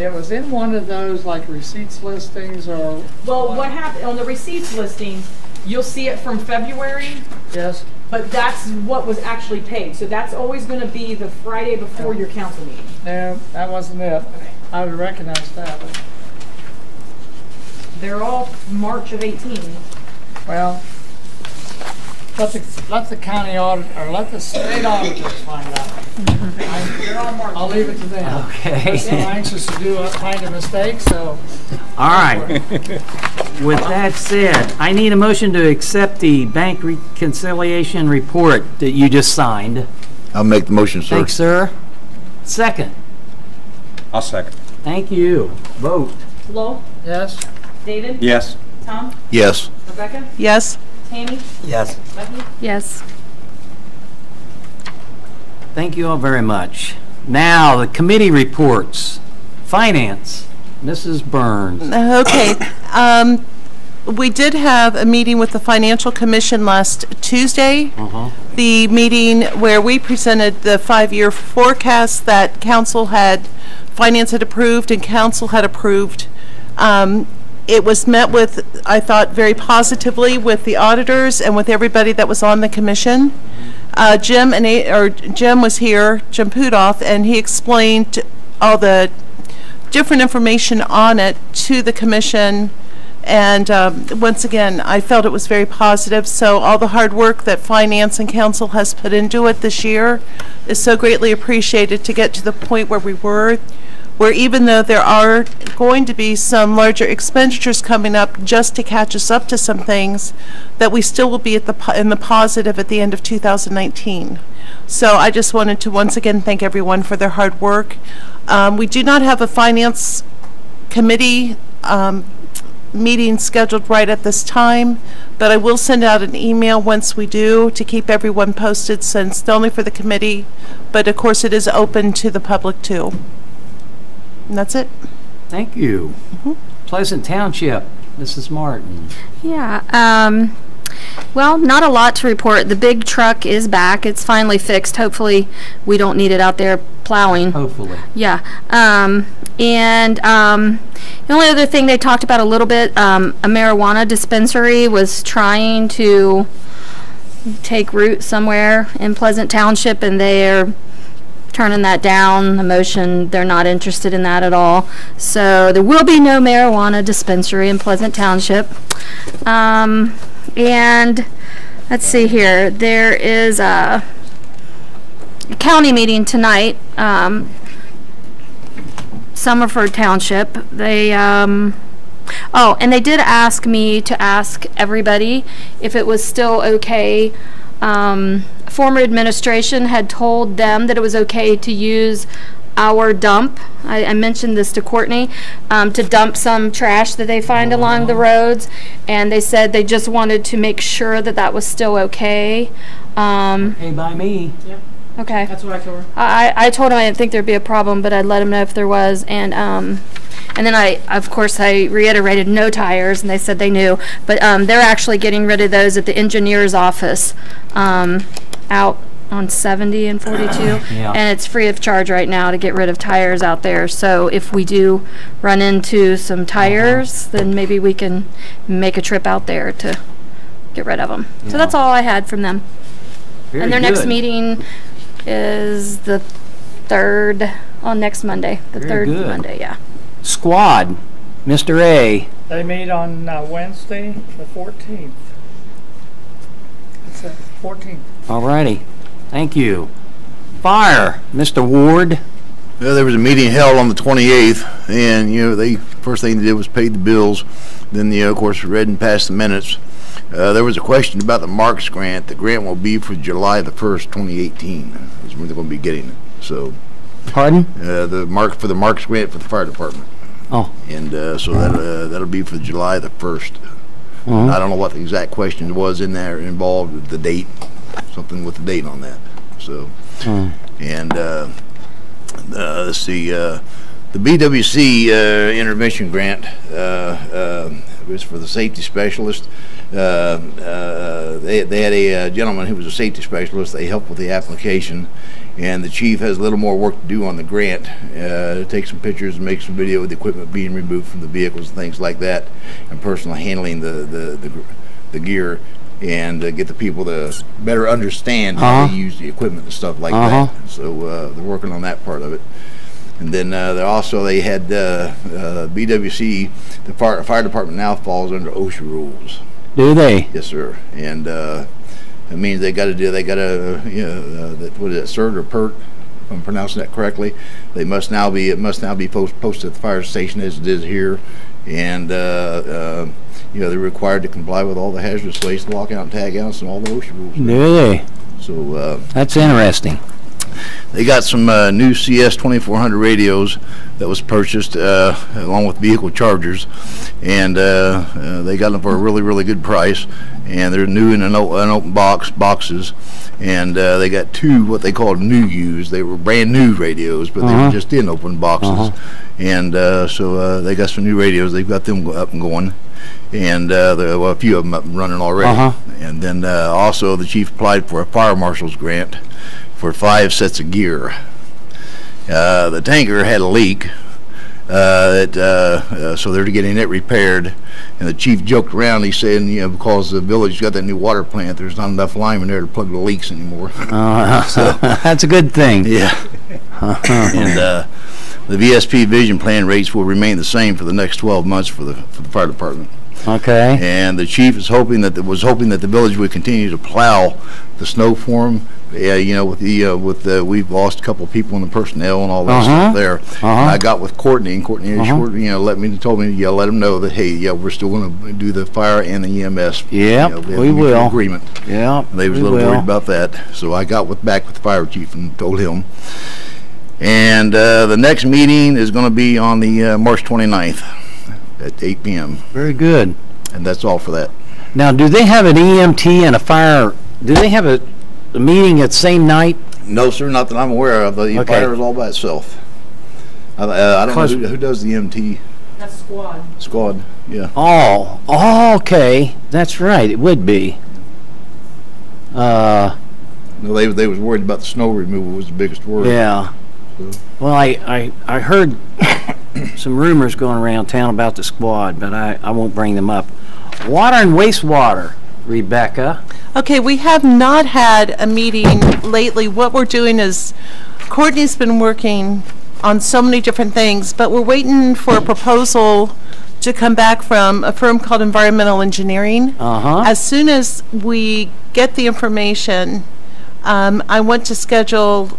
it was in one of those like receipts listings or, Well, what happened, on the receipts listing, you'll see it from February, yes? but that's what was actually paid. So that's always gonna be the Friday before your council meeting. No, that wasn't it. I would recognize that. But, They're all March of 18. well, let the county audit, or let the state auditors find out. I'll leave it to them. Okay. They're so anxious to do find a mistake, so. All right. With that said, I need a motion to accept the bank reconciliation report that you just signed. I'll make the motion, sir. Thanks, sir. Second. I'll second. Thank you. Vote. Flo, Yes? David, Yes. Tom, Yes. Rebecca, Yes? Tammy, Yes. Becky. Yes. Thank you all very much. Now, the committee reports. Finance, Mrs. Burns. Okay. We did have a meeting with the Financial Commission last Tuesday. The meeting where we presented the 5-year forecast that finance had approved and council had approved. It was met with, I thought, very positively with the auditors and with everybody that was on the commission. Jim was here, Jim Pudoff, and he explained all the different information on it to the commission. And once again, I felt it was very positive. So all the hard work that finance and council has put into it this year is so greatly appreciated to get to the point where we were, where even though there are going to be some larger expenditures coming up just to catch us up to some things, that we still will be in the positive at the end of 2019. So I just wanted to once again thank everyone for their hard work. We do not have a finance committee meeting scheduled right at this time, but I will send out an email once we do to keep everyone posted, since not only for the committee, but of course it is open to the public too. And that's it. Thank you. Pleasant Township, Mrs. Martin. Yeah. Well, not a lot to report. The big truck is back. It's finally fixed. Hopefully, we don't need it out there plowing. Hopefully. Yeah. The only other thing they talked about a little bit, a marijuana dispensary was trying to take root somewhere in Pleasant Township, and they're turning that down. The motion, they're not interested in that at all. So there will be no marijuana dispensary in Pleasant Township. And let's see here. There is a county meeting tonight. Summerford Township. They Oh, and they did ask me to ask everybody if it was still okay. Former administration had told them that it was okay to use our dump. I mentioned this to Courtney, to dump some trash that they find along the roads, and they said they just wanted to make sure that that was still okay. Hey, by me. Okay. That's what I told her. I told him I didn't think there'd be a problem, but I'd let him know if there was, and then of course, I reiterated no tires, and they said they knew, but they're actually getting rid of those at the engineer's office, out on 70 and 42, Yeah. and it's free of charge right now to get rid of tires out there. So if we do run into some tires, then maybe we can make a trip out there to get rid of them. Yeah. So that's all I had from them. Very And their next good. meeting is the 3rd, on next Monday. The Very 3rd good. Monday, yeah. Squad, Mr. A. They meet on Wednesday, the 14th. It's the 14th. Alrighty, thank you. Fire, Mr. Ward. Well, there was a meeting held on the 28th, and they first thing they did was pay the bills. Then of course, read and passed the minutes. There was a question about the Marks grant. The grant will be for July the 1st, 2018. Is when they're going to be getting it. So, Pardon? the Marks grant for the fire department, Oh, and so that'll be for July the 1st. mhm. I don't know what the exact question was in there involved with the date, something with the date on that. So, and let's see, the BWC intervention grant was for the safety specialist. They had a gentleman who was a safety specialist. They helped with the application, and the chief has a little more work to do on the grant. Take some pictures and make some video of the equipment being removed from the vehicles and things like that, and personally handling the gear, and get the people to better understand how to use the equipment and stuff like that. So they're working on that part of it. And then they had BWC, the fire department now falls under OSHA rules. Do they? Yes, sir. And it means what is it, CERT or PERT, if I'm pronouncing that correctly. It must now be posted at the fire station as it is here. And they're required to comply with all the hazardous waste, lockout and tag outs, and all the OSHA rules. Do they? So That's interesting. they got some new CS 2400 radios that was purchased along with vehicle chargers, and they got them for a really, really good price. And they're new in an open boxes, and they got two what they called new used. They were brand new radios, but they were just in open boxes. And so they got some new radios. They've got them up and going, and a few of them up and running already. And then also the chief applied for a fire marshal's grant for 5 sets of gear. The tanker had a leak, so they're getting it repaired. And the chief joked around. He said, because the village got that new water plant, there's not enough linemen there to plug the leaks anymore. That's a good thing. Yeah. And the VSP vision plan rates will remain the same for the next 12 months for the fire department. Okay. And the chief is hoping that the village would continue to plow the snow for him. We've lost a couple of people in the personnel and all that stuff there. And I got with Courtney, and Courtney told me, let them know that, hey, we're still going to do the fire and the EMS. Yeah, we will. Agreement. Yeah, They was a little worried about that, so I got back with the fire chief and told him. And the next meeting is going to be on the March 29th at 8 p.m. Very good. And that's all for that. Now, do they have an EMT and a fire? Do they have a meeting at the same night? No, sir, not that I'm aware of. The fire is all by itself. I don't know who does the EMT That's squad. Yeah. Oh, okay. That's right. It would be. No, they was worried about the snow removal was the biggest worry. Yeah. So. Well, I heard some rumors going around town about the squad, but I won't bring them up. Water and wastewater, Rebecca. Okay, we have not had a meeting lately. What we're doing is Courtney's been working on so many different things, but we're waiting for a proposal to come back from a firm called Environmental Engineering. As soon as we get the information, I want to schedule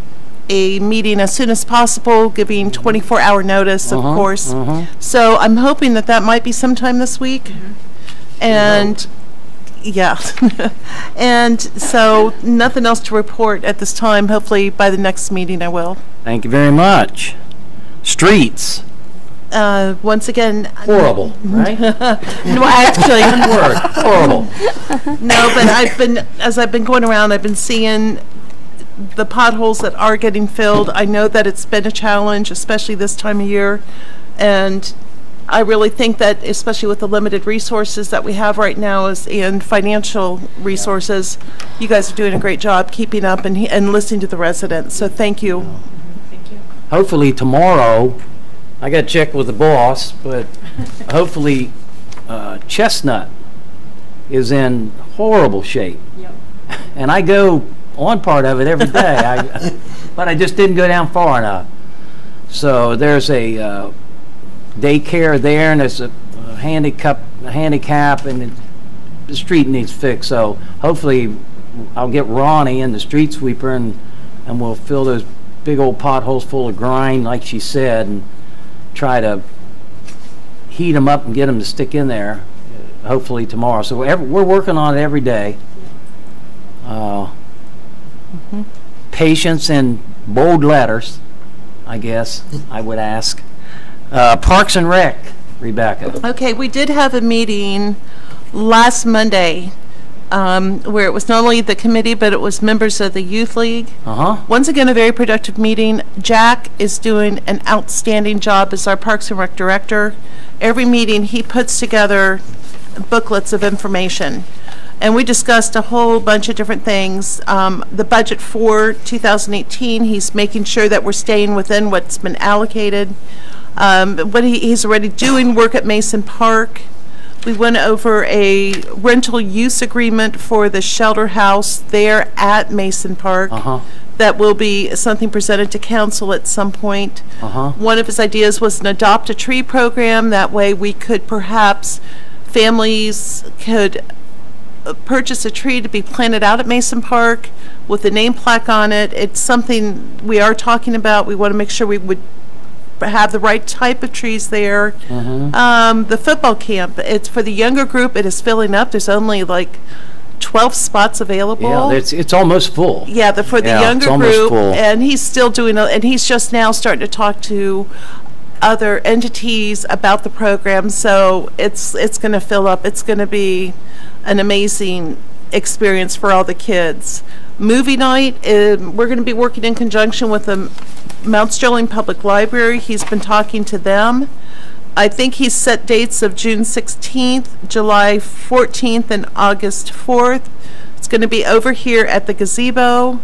a meeting as soon as possible, giving 24-hour notice, of course. So I'm hoping that that might be sometime this week. And yeah, and so nothing else to report at this time. Hopefully by the next meeting I will. Thank you very much. Streets, Once again, horrible, right? no, actually, Word, horrible. no, but as I've been going around, I've been seeing the potholes that are getting filled. I know that it's been a challenge, especially this time of year, and I really think that, especially with the limited resources that we have right now and financial resources, you guys are doing a great job keeping up and listening to the residents. So thank you. Hopefully tomorrow, I got to check with the boss, but hopefully Chestnut is in horrible shape. Yep. And I go on part of it every day, but I just didn't go down far enough. So there's a daycare there, and there's a handicap, and the street needs fixed. So hopefully I'll get Ronnie and the street sweeper, and we'll fill those big old potholes full of grime, like she said, and try to heat them up and get them to stick in there, hopefully tomorrow. So we're working on it every day. Patience in bold letters, I guess I would ask. Parks and Rec, Rebecca. Okay, we did have a meeting last Monday where it was not only the committee, but it was members of the Youth League. Once again, a very productive meeting. Jack is doing an outstanding job as our Parks and Rec director. Every meeting, he puts together booklets of information. And we discussed a whole bunch of different things. The budget for 2018, he's making sure that we're staying within what's been allocated. But he's already doing work at Mason Park. We went over a rental use agreement for the shelter house there at Mason Park. That will be something presented to council at some point. One of his ideas was an adopt a tree program. That way we could perhaps, families could purchase a tree to be planted out at Mason Park with a name plaque on it. It's something we are talking about. We want to make sure we would have the right type of trees there. The football camp, it's for the younger group. It is filling up. There's only like 12 spots available. Yeah, it's almost full. Yeah, for the younger group, and he's still doing and he's just now starting to talk to other entities about the program. So it's going to fill up. It's going to be an amazing experience for all the kids. Movie night, we're going to be working in conjunction with the Mount Sterling Public Library. He's been talking to them. I think he's set dates of June 16th, July 14th, and August 4th. It's going to be over here at the gazebo.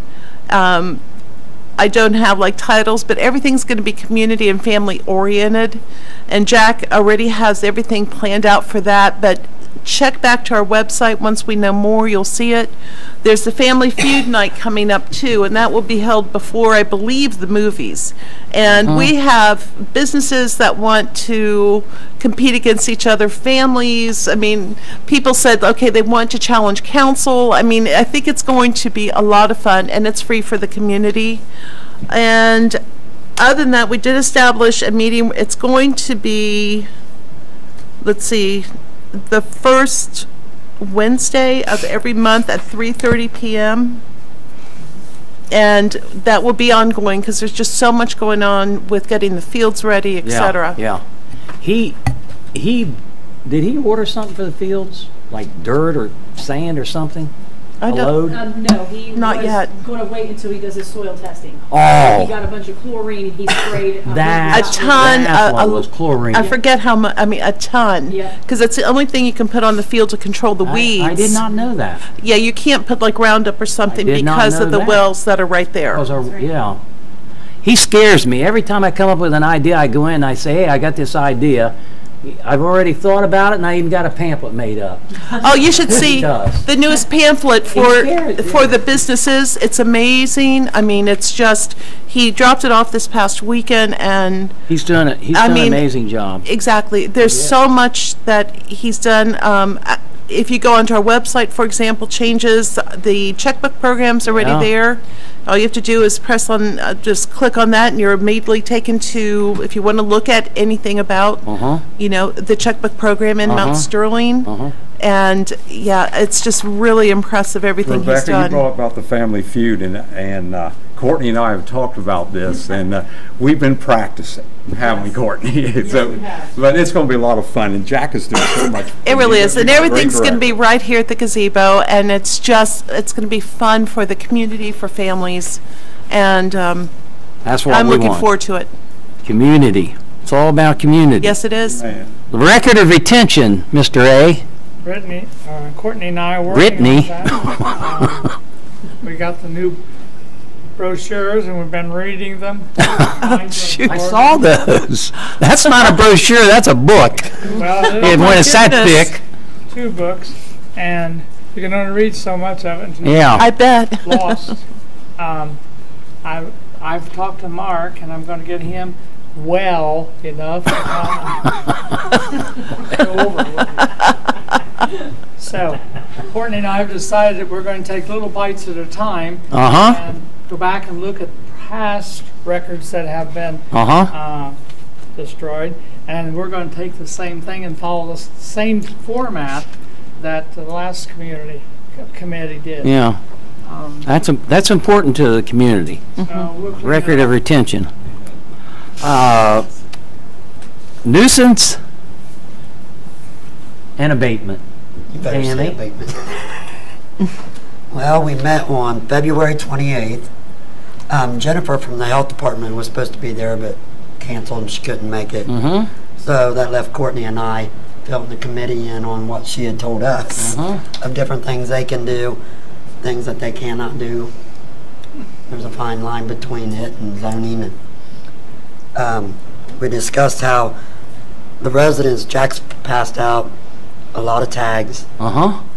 I don't have like titles, but everything's going to be community and family oriented. And Jack already has everything planned out for that, but check back to our website. Once we know more, you'll see it. There's the Family Feud night coming up too, and that will be held before, I believe, the movies. And we have businesses that want to compete against each other, families. I mean, people said, okay, they want to challenge council. I mean, I think it's going to be a lot of fun, and it's free for the community. And other than that, we did establish a meeting. It's going to be, let's see, the first Wednesday of every month at 3:30 p.m. And that will be ongoing because there's just so much going on with getting the fields ready, etc. Yeah. Did he order something for the fields, like dirt or sand or something? I don't. No, he Not yet. going to wait until he does his soil testing. Oh. He got a bunch of chlorine and he sprayed A ton. That's what it was, chlorine. I forget how much. I mean, a ton. Yeah. Because it's the only thing you can put on the field to control the weeds. I did not know that. Yeah, you can't put like Roundup or something did not because know of the that. wells that are right there. Yeah. He scares me. Every time I come up with an idea, I go in and I say, hey, I got this idea. I've already thought about it, and I even got a pamphlet made up. Oh, you should see does. the newest pamphlet for the businesses. It's amazing. I mean, it's just, he dropped it off this past weekend, and He's doing it. He's done an amazing job. exactly. There's so much that he's done. If you go onto our website, for example, changes, the checkbook program's already there. All you have to do is press on, just click on that, and you're immediately taken to, if you want to look at anything about, you know, the checkbook program in Mount Sterling. And yeah, it's just really impressive, everything he's Rebecca, you done. brought about the Family Feud, and Courtney and I have talked about this, and we've been practicing, haven't we, Courtney? So, but it's going to be a lot of fun, and Jack is doing so much. It really is, and He's a great everything's going to be director. right here at the gazebo, and it's going to be fun for the community, for families, and That's what I'm we looking want. forward to it. Community. It's all about community. Yes, it is. Man. The record of retention, Mr. A. Brittany, Courtney and I are working Brittany. on that. We got the new brochures and we've been reading them. I saw those. That's not a brochure, that's a book. Well, It when it's that goodness. thick. 2 books, and you can only read so much of it until Yeah. I bet. you're lost. I've talked to Mark, and I'm going to get him well enough to come and go over with you. So, Courtney and I have decided that we're going to take little bites at a time and go back and look at past records that have been destroyed, and we're going to take the same thing and follow the same format that the last committee did. Yeah. That's important to the community. So we'll clean Record it of up. retention. Nuisance and abatement. You better say Tammy? abatement. Well, we met on February 28th. Jennifer from the health department was supposed to be there, but canceled and she couldn't make it. So that left Courtney and I filling the committee in on what she had told us of different things they can do, things that they cannot do. There's a fine line between it and zoning. And we discussed how the residents, Jack's passed out a lot of tags.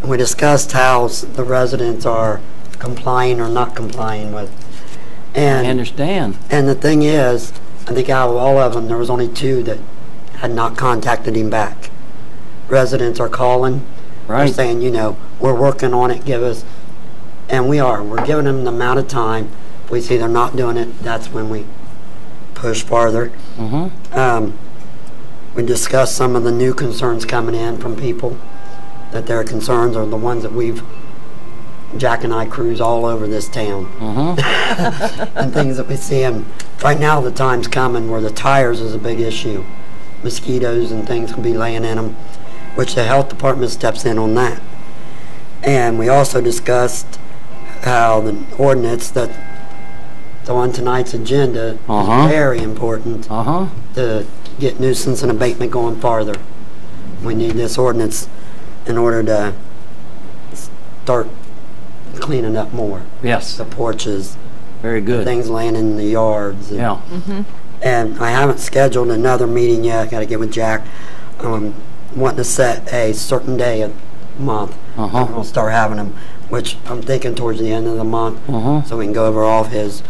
We discussed how the residents are complying or not complying with. I And understand. and the thing is, I think out of all of them, there was only 2 that had not contacted him back. Residents are calling. They're Right. saying, you know, we're working on it, give us, and we are. We're giving them the amount of time. If we see they're not doing it, that's when we push farther. We discussed some of the new concerns coming in from people, that their concerns are the ones that Jack and I cruise all over this town. And things that we see. And right now the time's coming where the tires is a big issue. Mosquitoes and things can be laying in them, which the health department steps in on that. And we also discussed how the ordinance that's on tonight's agenda is very important to get nuisance and abatement going farther. We need this ordinance in order to start cleaning up more. Yes. The porches, Very good. things laying in the yards. And, Yeah. and I haven't scheduled another meeting yet. I got to get with Jack. Wanting to set a certain day a month. We'll start having them, which I'm thinking towards the end of the month, so we can go over all of his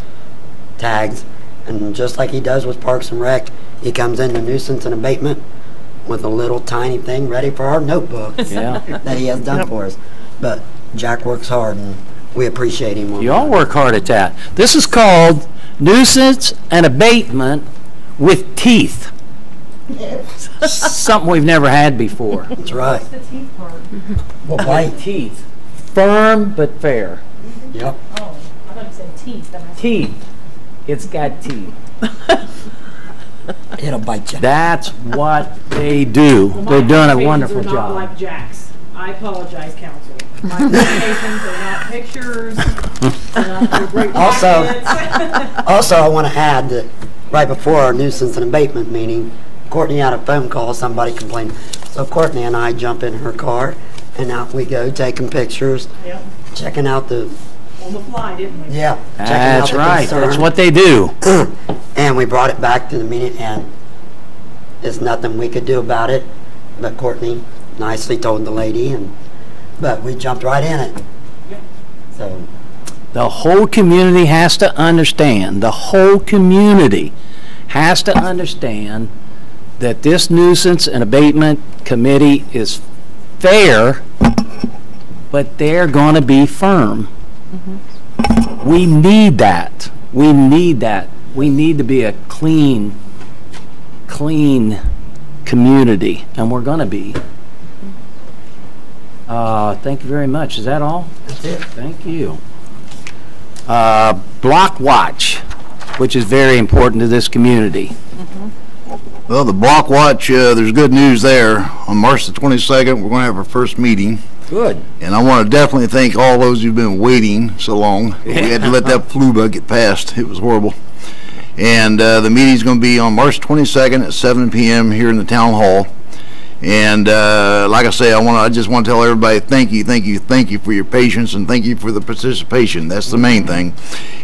tags. And just like he does with Parks and Rec, he comes into nuisance and abatement with a little tiny thing ready for our notebook Yeah. that he has done for us. But Jack works hard, and we appreciate him. on You all that. work hard at that. This is called nuisance and abatement with teeth. Something we've never had before. That's right. The teeth part. Well, white. Teeth. Firm but fair. Yep. Oh, I thought you said teeth. Then I said Teeth. It's got teeth. It'll bite you. That's what they do. Well, They're my doing a presentations wonderful are not job. like Jack's. I apologize, council. My presentations are not pictures. They're not great Also- packets. Also, I want to add that right before our nuisance and abatement meeting, Courtney had a phone call, somebody complained. So Courtney and I jump in her car, and out we go, taking pictures, Yep, checking out the, on the fly, didn't we? yeah. checking out That's the right. That's concern. what they do. And we brought it back to the meeting, and there's nothing we could do about it. But Courtney nicely told the lady, but we jumped right in it. Yep. So, The whole community has to understand, the whole community has to understand that this nuisance and abatement committee is fair, but they're going to be firm. We need that. We need that. We need to be a clean community, and we're going to be. Thank you very much. Is that all? That's it. Thank you. Block Watch, which is very important to this community. Well, the Block Watch, there's good news there. On March the 22nd, we're going to have our first meeting. Good. And I want to definitely thank all those who've been waiting so long. We had to let that flu bug get past. It was horrible. And the meeting's going to be on March 22nd at 7 p.m. here in the town hall. And like I say, I just want to tell everybody thank you for your patience, and thank you for the participation. That's the main thing.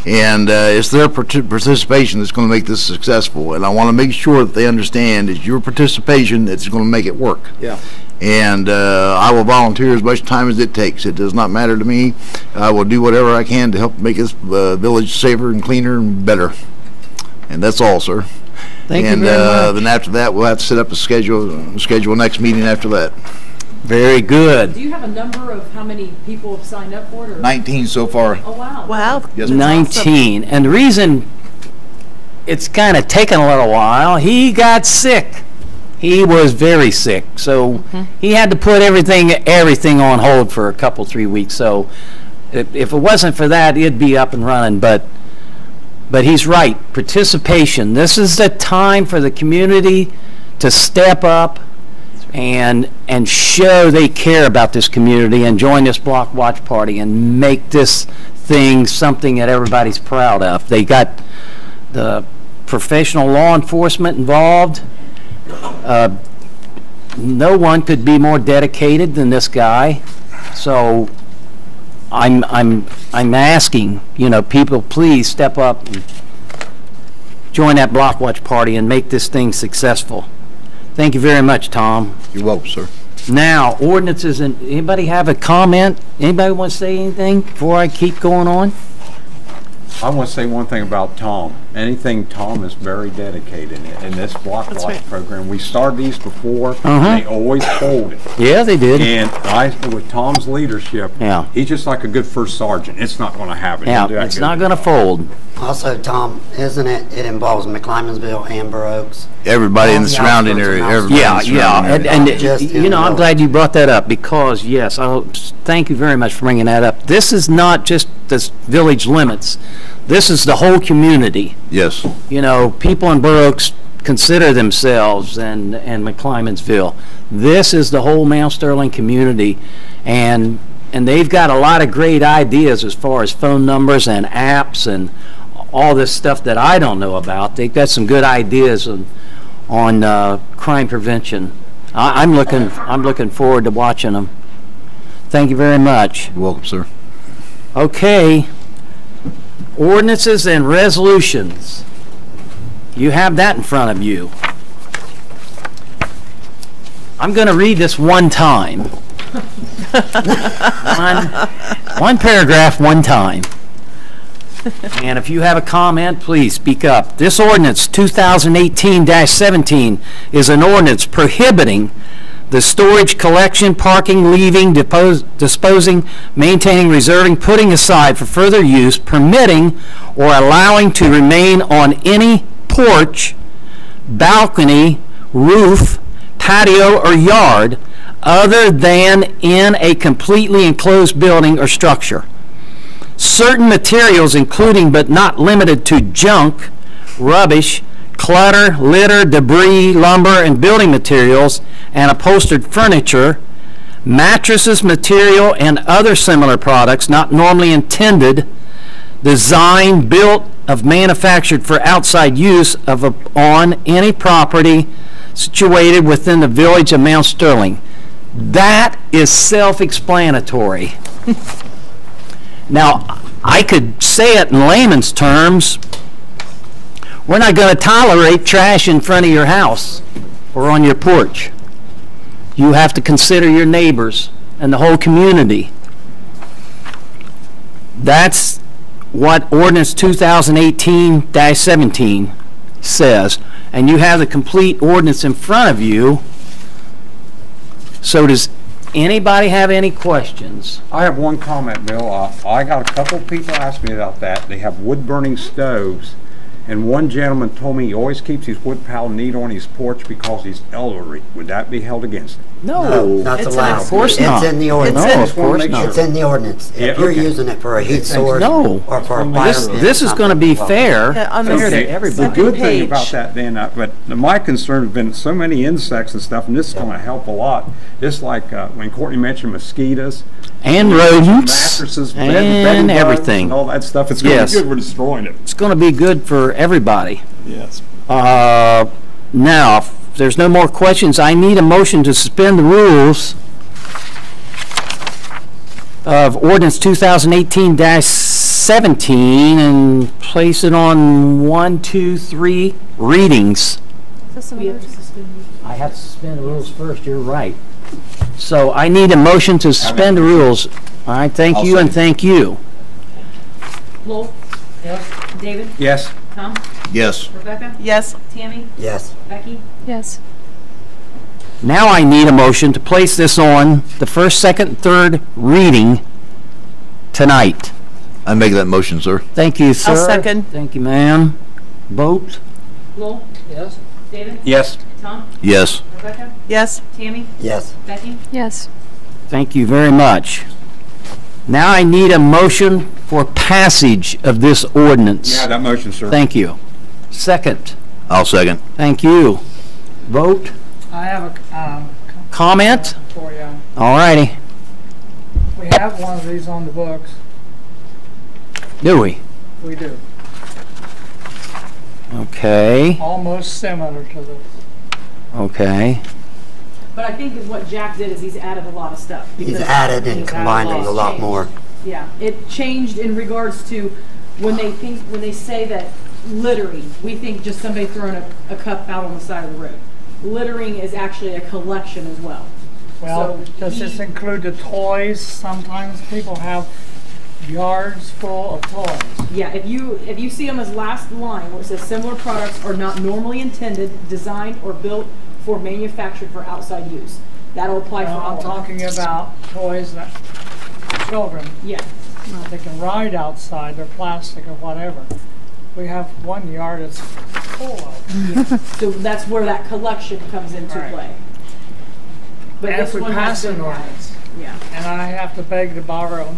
And it's their participation that's going to make this successful. And I want to make sure that they understand it's your participation that's going to make it work. Yeah. And I will volunteer as much time as it takes. It does not matter to me. I will do whatever I can to help make this village safer and cleaner and better. And that's all, sir. Thank you very much. Then after that, we'll have to set up a schedule next meeting after that. Very good. Do you have a number of how many people have signed up for it? Or? 19 so far. Oh, wow. Wow. Yes, 19. And the reason it's kind of taken a little while, he got sick. He was very sick. So he had to put everything on hold for a couple, 3 weeks. So if it wasn't for that, it'd be up and running. But he's right. Participation. This is the time for the community to step up and show they care about this community and join this Block Watch Party and make this thing something that everybody's proud of. They got the professional law enforcement involved. No one could be more dedicated than this guy. So I'm asking, people, please step up and join that Block Watch Party and make this thing successful. Thank you very much, Tom. You're welcome, sir. Now, ordinances, and anybody have a comment? Anybody want to say anything before I keep going on? I want to say one thing about Tom. Tom is very dedicated in this Block Watch program. We started these before, and they always folded. Yeah, they did. And with Tom's leadership, he's just like a good first sergeant. It's not going to happen. Yeah, it's not going to fold. Also, Tom, isn't it involves McClymondsville, Amber Oaks? Everybody in the surrounding area. And I'm glad you brought that up because, yes, thank you very much for bringing that up. This is not just the village limits. This is the whole community. Yes. People in Burr Oaks consider themselves and McClymondsville. This is the whole Mount Sterling community, and they've got a lot of great ideas as far as phone numbers and apps and all this stuff that I don't know about. They've got some good ideas on crime prevention. I'm looking forward to watching them. Thank you very much. You're welcome, sir. Okay. Ordinances and resolutions. You have that in front of you. I'm going to read this one time. one paragraph, one time. And if you have a comment, please speak up. This ordinance, 2018-17, is an ordinance prohibiting the storage, collection, parking, leaving, disposing, maintaining, reserving, putting aside for further use, permitting, or allowing to remain on any porch, balcony, roof, patio, or yard other than in a completely enclosed building or structure. Certain materials, including but not limited to junk, rubbish, clutter, litter, debris, lumber, and building materials, and upholstered furniture, mattresses, material, and other similar products not normally intended, designed, built, of manufactured for outside use on any property situated within the village of Mount Sterling. That is self-explanatory. Now, I could say it in layman's terms. We're not going to tolerate trash in front of your house or on your porch. You have to consider your neighbors and the whole community. That's what Ordinance 2018-17 says. And you have the complete ordinance in front of you. So does Anybody have any questions? I have one comment, Bill. I got a couple of people ask me about that. They have wood-burning stoves, and one gentleman told me he always keeps his wood pile neat on his porch because he's elderly. Would that be held against him? No. That's It's allowed. Of course not. It's in the ordinance. No, of course It's not. in the ordinance. If Yeah, you're okay. using it for a heat source No. or for a fire This, pit, this is going to be fair, Yeah, on the fair to Okay, everybody. The good thing page. about that then, but my concern has been so many insects and stuff, and this is going to help a lot. Just like when Courtney mentioned mosquitoes. And rodents, Mattresses, bed and bugs, everything. and all that stuff. It's going Yes. to be good for destroying it. It's going to be good for everybody. Yes. Now, if there's no more questions, I need a motion to suspend the rules of ordinance 2018-17 and place it on 1, 2, 3 readings. We have to suspend you. I have to suspend the rules first, you're right. So I need a motion to suspend the rules. All right, thank you and thank you. Lowell? Yes. David? Yes. Tom? Yes. Rebecca? Yes. Tammy? yes. Becky? Yes. Now I need a motion to place this on the first, second, third reading tonight. I make that motion, sir. Thank you, sir. I'll second. Thank you, ma'am. Vote? Lowell? Yes. David? Yes. Tom? Yes. Rebecca? Yes. Tammy? Yes. Becky? Yes. Thank you very much. Now I need a motion for passage of this ordinance. Yeah, that motion, sir. Thank you. Second. I'll second. Thank you. Vote? I have a Comment? for you. All righty. We have one of these on the books. Do we? We do. Okay. Almost similar to this. Okay. But I think is what Jack did is he's added a lot of stuff. He's because added and He's combined added it a a lot. lot more. Yeah, it changed in regards to when they say that littering, we think just somebody throwing a cup out on the side of the road. Littering is actually a collection as well. Well, So does this include the toys? Sometimes people have yards full of toys. Yeah, if you see them as last line where it says similar products are not normally intended, designed, or built for manufactured for outside use. That'll apply for Now, all I'm of them. talking about toys that children, Yeah, they can ride outside, they're plastic or whatever. We have one yard that's full of them. so that's where that collection comes into Right. play. But And this if we one has pass an been added. ordinance, Yeah. and I have to beg to borrow,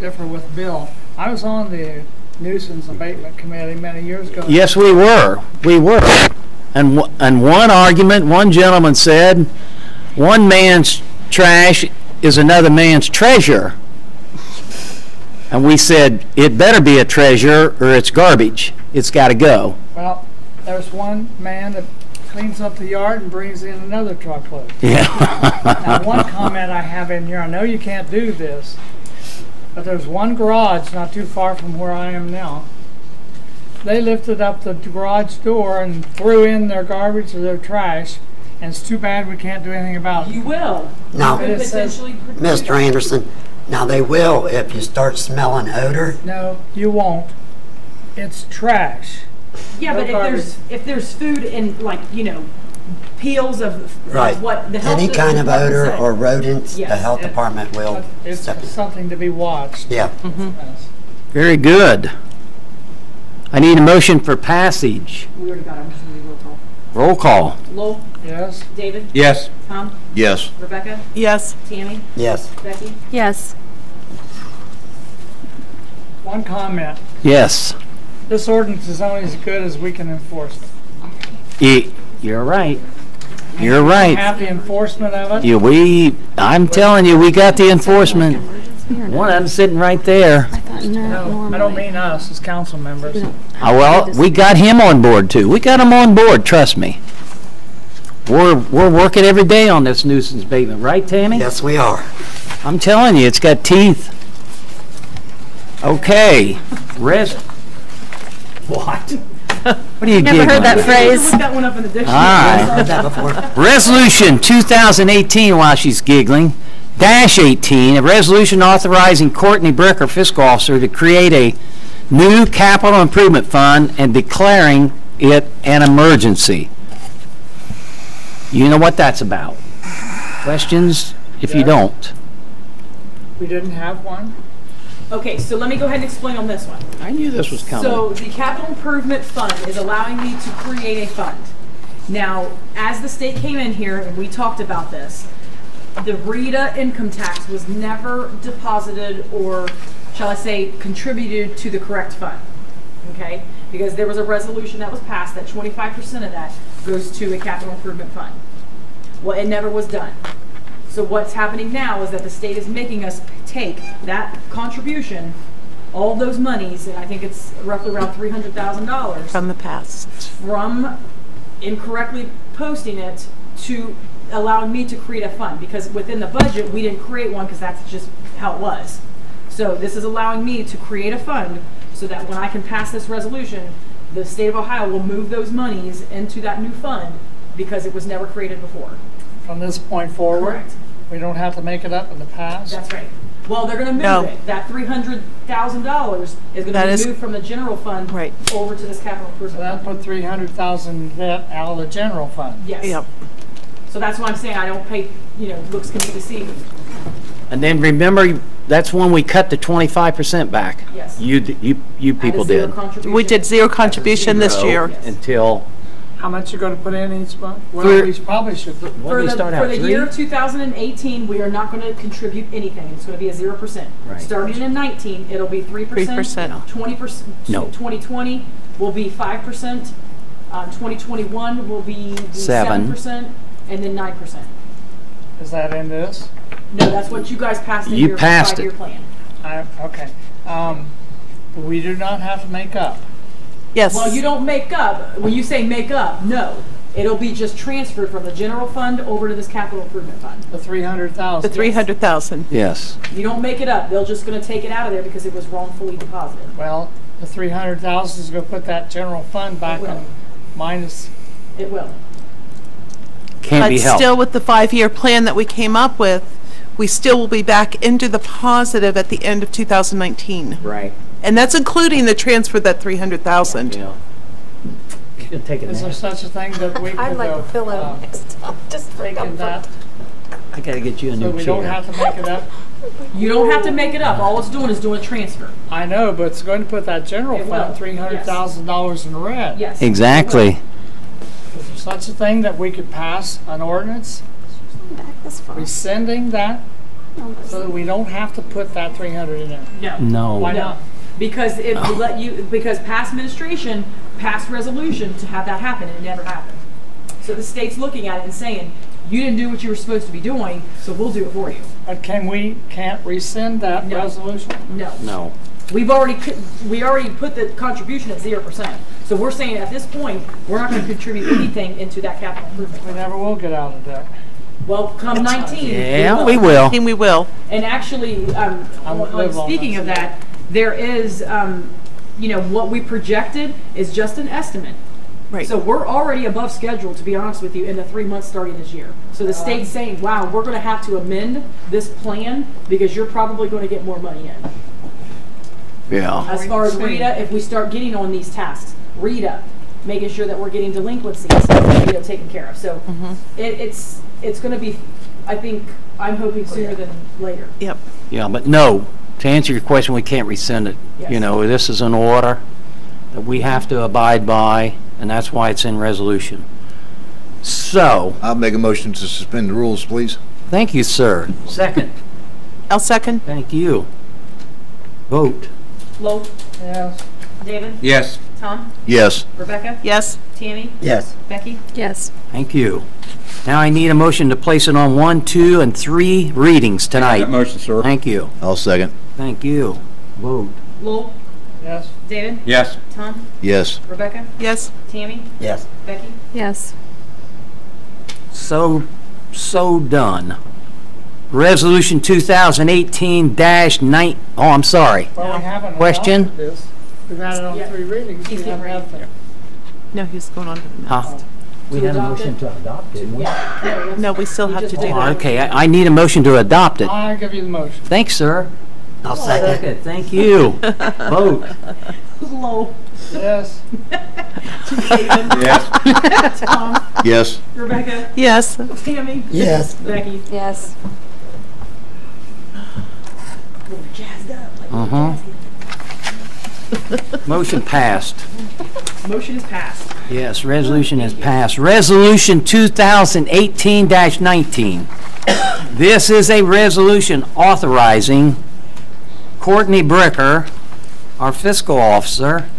differ with Bill. I was on the nuisance abatement committee many years ago. Yes, we were. We were. And one argument, one gentleman said, one man's trash is another man's treasure. And we said, it better be a treasure or it's garbage. It's got to go. Well, there's one man that cleans up the yard and brings in another truckload. Yeah. Now, one comment I have in here, I know you can't do this, but there's one garage not too far from where I am now. They lifted up the garage door and threw in their garbage or their trash, and it's too bad we can't do anything about You it. will. Now, You could It says- potentially Mr. Anderson, now they will if you start smelling odor. No, you won't. It's trash. Yeah, No but if there's food and like, peels of Right. what the health Any kind of department odor said. or rodents, the Yes. health department will But it's step in. something to be watched. Yeah. Yes. Very good. I need a motion for passage. We already got it. I'm just gonna do roll call. Roll call. Lowell, Yes? David, Yes. Tom, Yes. Rebecca, Yes. Tammy, Yes. Becky. Yes. One comment. Yes. This ordinance is only as good as we can enforce it. You're right. You're We right. have the enforcement of it. Yeah, I'm telling you, we got the enforcement. One of them sitting right there. No, I don't mean us as council members. Well, we got him on board too. We got him on board, trust me. We're working every day on this nuisance abatement, right, Tammy? Yes, we are. I'm telling you, it's got teeth. Okay. What? What are you Never heard that giggling? phrase. Look that one up in the dictionary. All right. Heard that before. Resolution 2018, while she's giggling, -18, a resolution authorizing Courtney Bricker, fiscal officer, to create a new capital improvement fund and declaring it an emergency. You know what that's about. Questions? if you Yeah. don't. We didn't have one? Okay, so let me go ahead and explain on this one. I knew this was coming. So the capital improvement fund is allowing me to create a fund. Now, as the state came in here and we talked about this, the RETA income tax was never deposited or, shall I say, contributed to the correct fund. Okay? Because there was a resolution that was passed that 25% of that goes to a capital improvement fund. Well, it never was done. So what's happening now is that the state is making us take that contribution, all those monies, and I think it's roughly around $300,000 From the past. from incorrectly posting it to allowing me to create a fund, because within the budget, we didn't create one because that's just how it was. So this is allowing me to create a fund so that when I can pass this resolution, the state of Ohio will move those monies into that new fund because it was never created before. From this point forward? Correct. We don't have to make it up in the past? That's right. Well, they're gonna No. move it. That $300,000 is That gonna be is- moved from the general fund Right. over to this capital So improvement that fund. put 300,000 that out of the general fund? Yes. Yep. So that's why I'm saying I don't pay, looks can be deceiving. And then remember, that's when we cut the 25% back. Yes. You At a people zero did. contribution. We did zero contribution this year. Until, How much you gonna put in each month? Well, For- we probably should, what For did we the, start for out, the 3? year of 2018, we are not going to contribute anything. It's going to be a 0%. Right. Starting in 19, it'll be 3%. 3%. 20%. No. 2020 will be 5%. 2021 will be 7. 7%, and then 9%. is that in this? No, that's what you guys passed in You your passed it. 5-year plan. Okay. We do not have to make up. Yes. Well, you don't make up. When you say make up, no. It'll be just transferred from the general fund over to this capital improvement fund. The 300,000? The 300,000. yes. You don't make it up. They're just going to take it out of there because it was wrongfully deposited. Well, the 300,000 is gonna put that general fund back It will. on minus. It will. Can't be But helped. still with the 5-year plan that we came up with, we still will be back into the positive at the end of 2019. Right. And that's including the transfer, that 300,000. Yeah. You can take it Is there now. such a thing that we could I'd like a have pillow next time, just for taken that, I gotta get you a so new we don't chair. have to make it up? You don't have to make it up. All it's doing is doing a transfer. I know, but it's going to put that general It will, fund $300,000 in the red. Yes. Exactly. Is there such a thing that we could pass an ordinance back this far. rescinding that so that we don't have to put that 300 in there? No. No. Why not? Because it will let you, because past administration passed resolution to have that happen, and it never happened. So the state's looking at it and saying, you didn't do what you were supposed to be doing, so we'll do it for you. But can't rescind that No. resolution? No. No. We already put the contribution at 0%. So we're saying at this point, we're not going to contribute anything into that capital improvement. We never will get out of debt. Well, come 19. Yeah, we will. And we will. And actually, speaking of that, there is, what we projected is just an estimate. Right. So we're already above schedule, to be honest with you, in the 3 months starting this year. So the state's saying, wow, we're going to have to amend this plan because you're probably going to get more money in. Yeah. As far as RETA, if we start getting on these tasks, RETA, making sure that we're getting delinquencies, taken care of. So it's going to be, I'm hoping sooner than later. Yep. Yeah, but no, to answer your question, we can't rescind it. Yes. You know, this is an order that we have to abide by, and that's why it's in resolution. So, I'll make a motion to suspend the rules, please. thank you, sir. Second. I'll second. Thank you. Vote. Lowell, Yes. David, Yes. Tom, Yes. Rebecca, Yes. Tammy, Yes. Becky. Yes. Thank you. Now I need a motion to place it on 1, 2, and 3 readings That tonight. motion, sir. Thank you. I'll second. Thank you. Vote. Lowell, Yes. David, Yes. Tom, Yes. Rebecca, Yes. Tammy, Yes. Becky. Yes. So done. Resolution 2018-9, oh, I'm sorry. Well, we haven't Question? adopted this. We've had it on Yeah. 3 readings. He's We getting haven't ready. had No, he's going on to the next. Huh? We To had a adopt motion it? to adopt, didn't we? No, we still have to do Oh, that. okay, I need a motion to adopt it. I'll give you the motion. Thanks, sir. I'll second. Second, thank you. Vote. Lowell, Yes. David, Yes. Tom, Yes. Rebecca, Yes. Tammy, Yes. Becky. Yes. Motion passed. Motion is passed. Yes, resolution is passed. Resolution 2018-19. This is a resolution authorizing Courtney Bricker, our fiscal officer,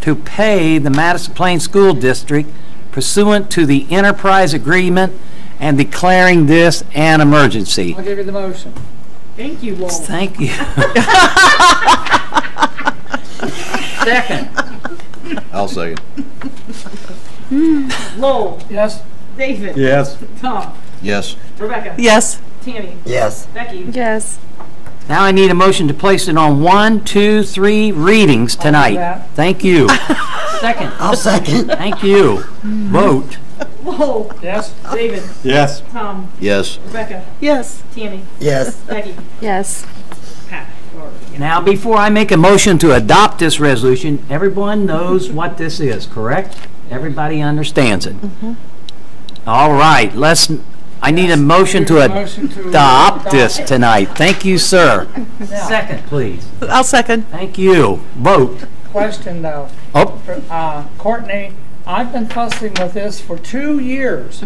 to pay the Madison Plains School District pursuant to the enterprise agreement and declaring this an emergency. I'll give you the motion. Thank you, Lowell. Thank you. Second. I'll second. Lowell. Yes? David. Yes. Tom. Yes. Rebecca. Yes. Tammy. Yes. Becky. Yes. Now I need a motion to place it on 1, 2, 3 readings tonight. that. Thank you. Second. I'll second. Thank you. Vote. Lowell. Yes? David. Yes. Tom. Yes. Rebecca. Yes. Tammy. Yes. Becky. Yes. Pat. Now, before I make a motion to adopt this resolution, everyone knows what this is, correct? Everybody understands it. All right, I need a motion to Motion to adopt adopt this it. tonight. Thank you, sir. Now, Second, please. I'll second. Thank you. Vote. question though. Oh, Courtney, I've been fussing with this for 2 years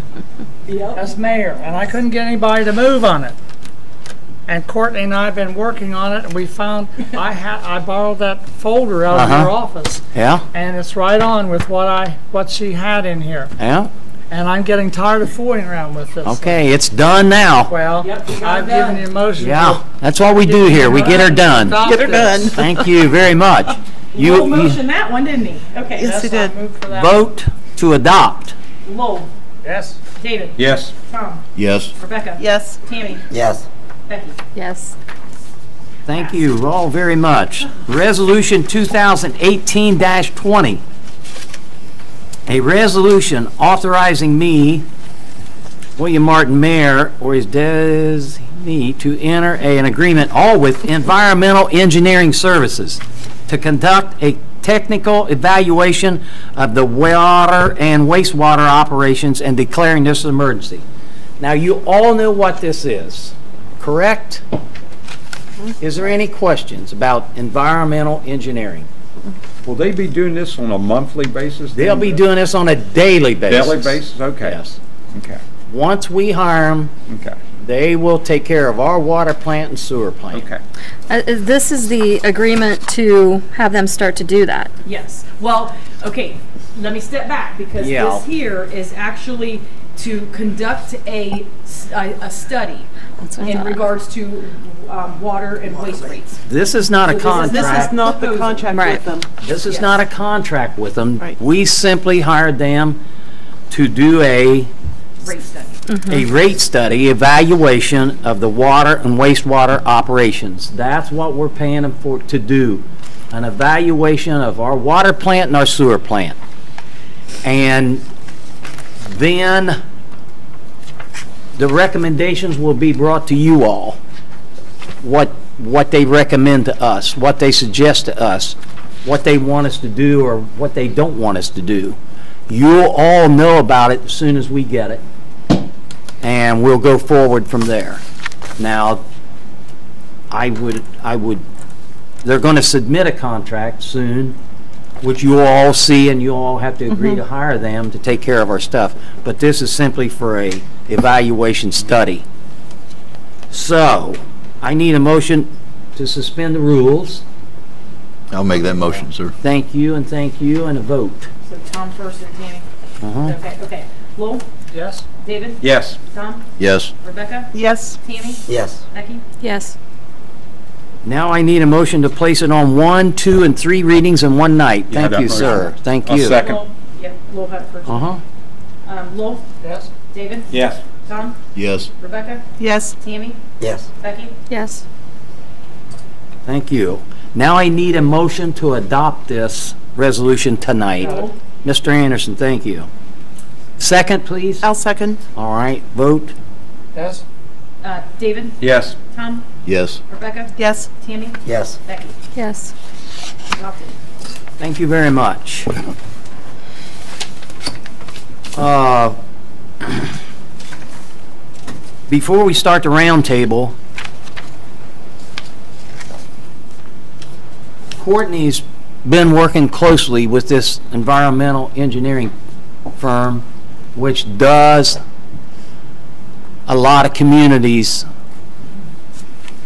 Yep. as mayor, and I couldn't get anybody to move on it. And Courtney and I have been working on it, and we found, I borrowed that folder out of your office, yeah, and it's right on with what she had in here. yeah. And I'm getting tired of fooling around with this. Okay, it's done now. Well, Yep, you got I've it given done. you a motion. Yeah, that's what we do here. We get her done. Get her done. Thank you very much. Lowell You motioned that one, didn't he? Okay. Yes, he did. vote to adopt. Lowell. Yes. David. Yes. Tom. Yes. Rebecca. Yes. Tammy. Yes. Becky. Yes. Thank you all very much. Resolution 2018-20. A resolution authorizing me, William Martin Mayor, or his designee, to enter an agreement, all with Environmental Engineering Services, to conduct a technical evaluation of the water and wastewater operations and declaring this an emergency. Now, you all know what this is, correct? Is there any questions about environmental engineering? Will they be doing this on a monthly basis? They'll be doing this on a daily basis. Daily basis? Okay. Yes. Okay. Once we hire them, Okay. they will take care of our water plant and sewer plant. Okay. This is the agreement to have them start to do that. Yes. Well, okay, let me step back because Yeah. this here is actually to conduct a study That's what I in thought. regards to water and waste rates. This is not a This is This is contract. not the contract Right. with them. This is Yes. not a contract with them. Right. We simply hired them to do a Rate study. rate study evaluation of the water and wastewater operations. That's what we're paying them for to do, an evaluation of our water plant and our sewer plant. And then the recommendations will be brought to you all. What they recommend to us, what they suggest to us, what they want us to do or what they don't want us to do. You'll all know about it as soon as we get it, and we'll go forward from there. Now, they're going to submit a contract soon, which you all see, and you all have to agree to hire them to take care of our stuff. But this is simply for a evaluation study. So, I need a motion to suspend the rules. I'll make that motion, sir. Thank you, and a vote. So Tom first and Tammy. Uh-huh. Okay. Lowell. Yes. David. Yes. Tom. Yes. Rebecca. Yes. Tammy. Yes. Becky. Yes. Now I need a motion to place it on 1, 2, and 3 readings in one night. You have Thank you, that sir. motion? Thank I'll you. second. Lowell. Yep. Lowell had it first. Uh-huh. Lowell. Yes. David. Yes. Tom. Yes. Rebecca. Yes. Tammy. Yes. Becky. Yes. Thank you. Now I need a motion to adopt this resolution tonight. Lowell. Mr. Anderson, thank you. Second, please. I'll second. All right, vote. Yes. David. Yes. Tom. Yes. Rebecca. Yes. Tammy. Yes. Becky. Yes. Adopted. Thank you very much. Before we start the round table, Courtney's been working closely with this environmental engineering firm, which does a lot of communities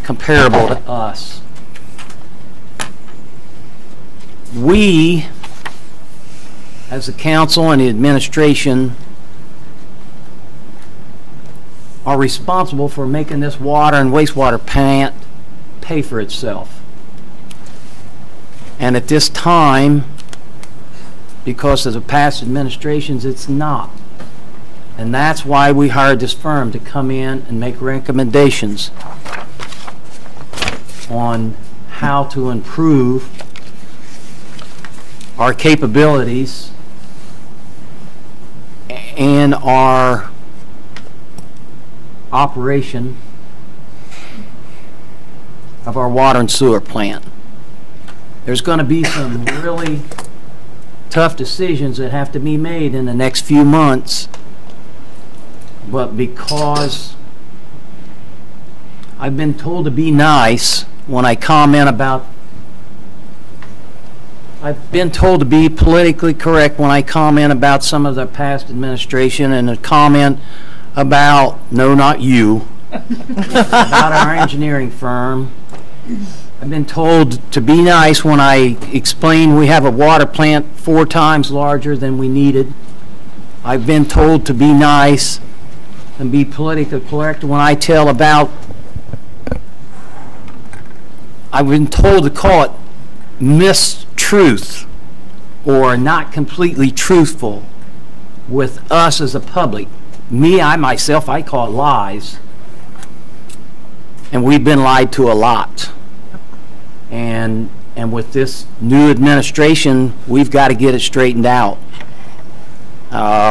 comparable to us. We, as the council and the administration, are responsible for making this water and wastewater plant pay for itself. And at this time, because of the past administrations, it's not. And that's why we hired this firm to come in and make recommendations on how to improve our capabilities and our operation of our water and sewer plant. There's going to be some really tough decisions that have to be made in the next few months, but because I've been told to be nice when I comment about, I've been told to be politically correct when I comment about some of the past administration, and a comment about, no, not you, about our engineering firm. I've been told to be nice when I explain we have a water plant 4 times larger than we needed. I've been told to be nice and be politically correct when I tell about, I've been told to call it mistruth or not completely truthful with us as a public. Me, I myself, I call it lies. And we've been lied to a lot. And with this new administration, we've got to get it straightened out.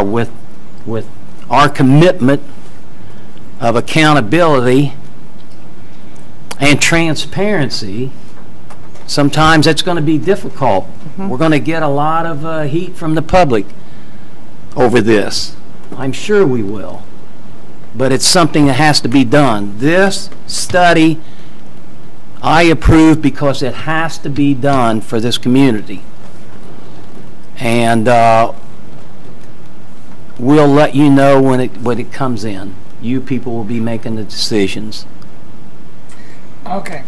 With our commitment of accountability and transparency, sometimes it's going to be difficult. We're going to get a lot of heat from the public over this. I'm sure we will. But it's something that has to be done. This study I approve because it has to be done for this community. And we'll let you know when it comes in. You people will be making the decisions. Okay.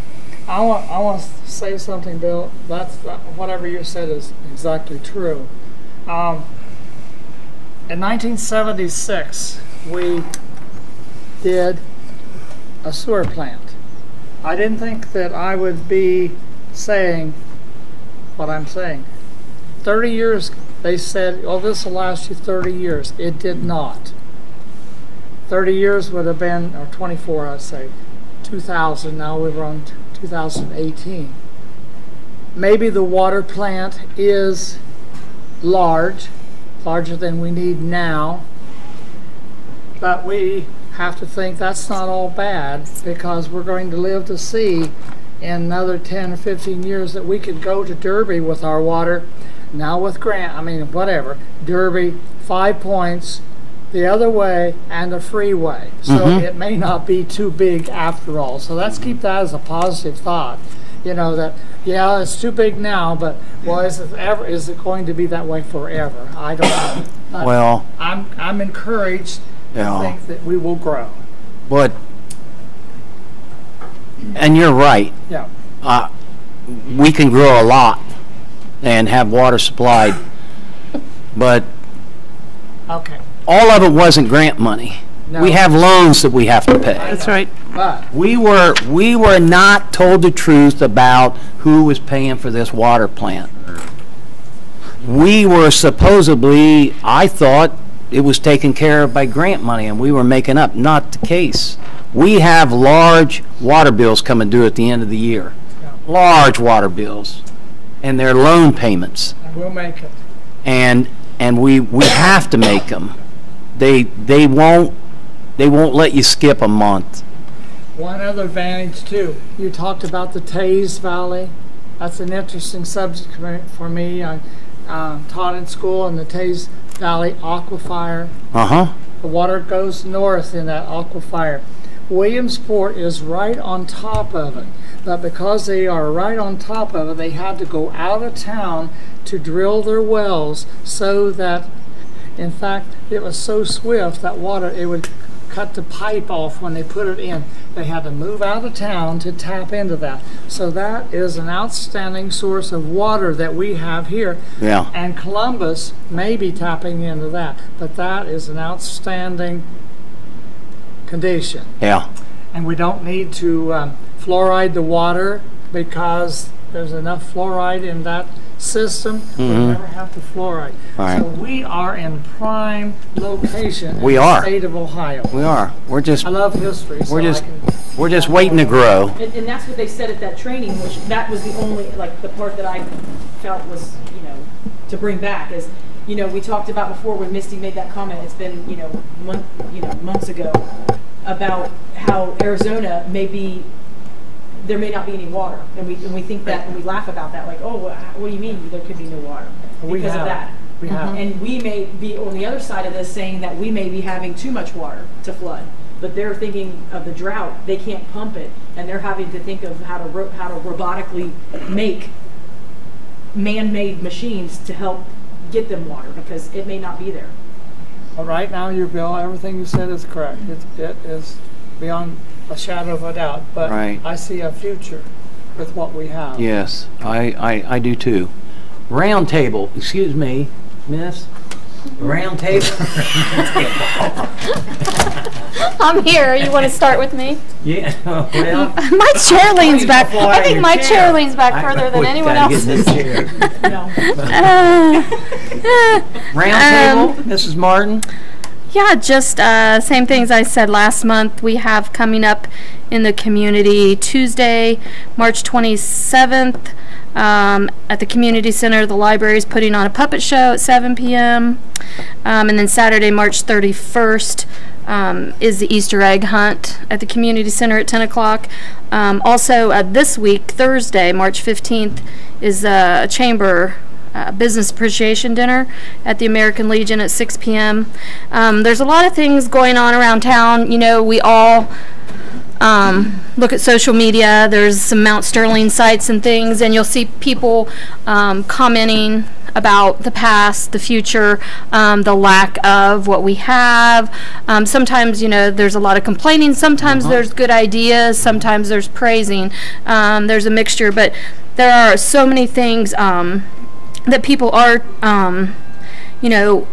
I want to say something, Bill. That's whatever you said is exactly true. In 1976, we did a sewer plant. I didn't think that I would be saying what I'm saying. 30 years, they said, oh, this will last you 30 years. It did not. 30 years would have been, or 24, I'd say, 2000. Now we're on 2018. Maybe the water plant is larger than we need now, but we have to think that's not all bad, because we're going to live to see in another 10 or 15 years that we could go to Derby with our water, now with whatever, Derby, 5 Points, the other way, and the freeway. So it may not be too big after all. So let's keep that as a positive thought. You know, that, yeah, it's too big now, but, well, is it going to be that way forever? I don't know. But well, I'm encouraged to think that we will grow. But, and you're right. Yeah. We can grow a lot and have water supplied, but okay. All of it wasn't grant money. No. We have loans that we have to pay. That's right. But we were not told the truth about who was paying for this water plant. We were supposedly, I thought, it was taken care of by grant money, and we were making up. Not the case. We have large water bills coming due at the end of the year. Yeah. Large water bills. And they're loan payments. And we'll make it. And we have to make them. They won't let you skip a month. One other advantage too. You talked about the Taze Valley. That's an interesting subject for me. I taught in school in the Taze Valley Aquifer. The water goes north in that aquifer. Williamsport is right on top of it. but because they are right on top of it, they had to go out of town to drill their wells so that, in fact, it was so swift that water, it would cut the pipe off when they put it in. They had to move out of town to tap into that. So that is an outstanding source of water that we have here. Yeah. And Columbus may be tapping into that, but that is an outstanding condition. Yeah. And we don't need to fluoride the water because there's enough fluoride in that system. We never have to fluoride. Right. So we are in prime location We in are. the state of Ohio. We are. We're just I love history. So we're just waiting to grow. And that's what they said at that training, which that was the only, like, the part that I felt was, to bring back is, we talked about before when Misty made that comment, it's been, months ago, about how Arizona there may not be any water. And we think that, and we laugh about that, like, oh, what do you mean there could be no water? Because of that. We have. And we may be on the other side of this saying that we may be having too much water to flood. But they're thinking of the drought. They can't pump it. And they're having to think of how to robotically make man-made machines to help get them water because it may not be there. But right now, your bill, everything you said is correct. It is beyond a shadow of a doubt. But Right. I see a future with what we have. Yes, I do too. Round table, excuse me, miss. Round table. I'm here. You want to start with me? Yeah, well. My chair leans back. Before I think your my chair. chair leans back further than anyone Gotta get else's. this chair. Uh, Round table, Mrs. Martin. Yeah, just same things I said last month. We have coming up in the community Tuesday, March 27th, at the community center. The library is putting on a puppet show at 7 p.m. And then Saturday, March 31st, is the Easter egg hunt at the community center at 10 o'clock. Also, this week, Thursday, March 15th, is a chamber business appreciation dinner at the American Legion at 6 p.m. There's a lot of things going on around town. We all look at social media. There's some Mount Sterling sites and things, and you'll see people commenting about the past, the future, the lack of what we have. Sometimes, there's a lot of complaining. Sometimes there's good ideas. Sometimes there's praising. There's a mixture, but there are so many things that people are,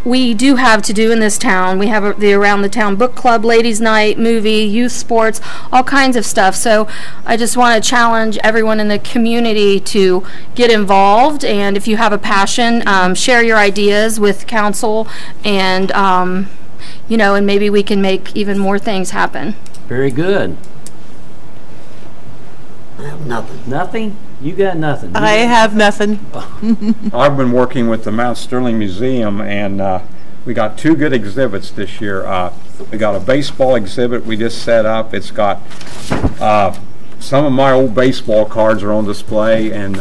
we do have to do in this town. We have the Around the Town Book Club, Ladies Night, movie, youth sports, all kinds of stuff. So I just want to challenge everyone in the community to get involved. And if you have a passion, share your ideas with council and, and maybe we can make even more things happen. Very good. I have nothing. Nothing? You got nothing. I have nothing. I've been working with the Mount Sterling Museum, and we got two good exhibits this year. We got a baseball exhibit we just set up. It's got some of my old baseball cards are on display, and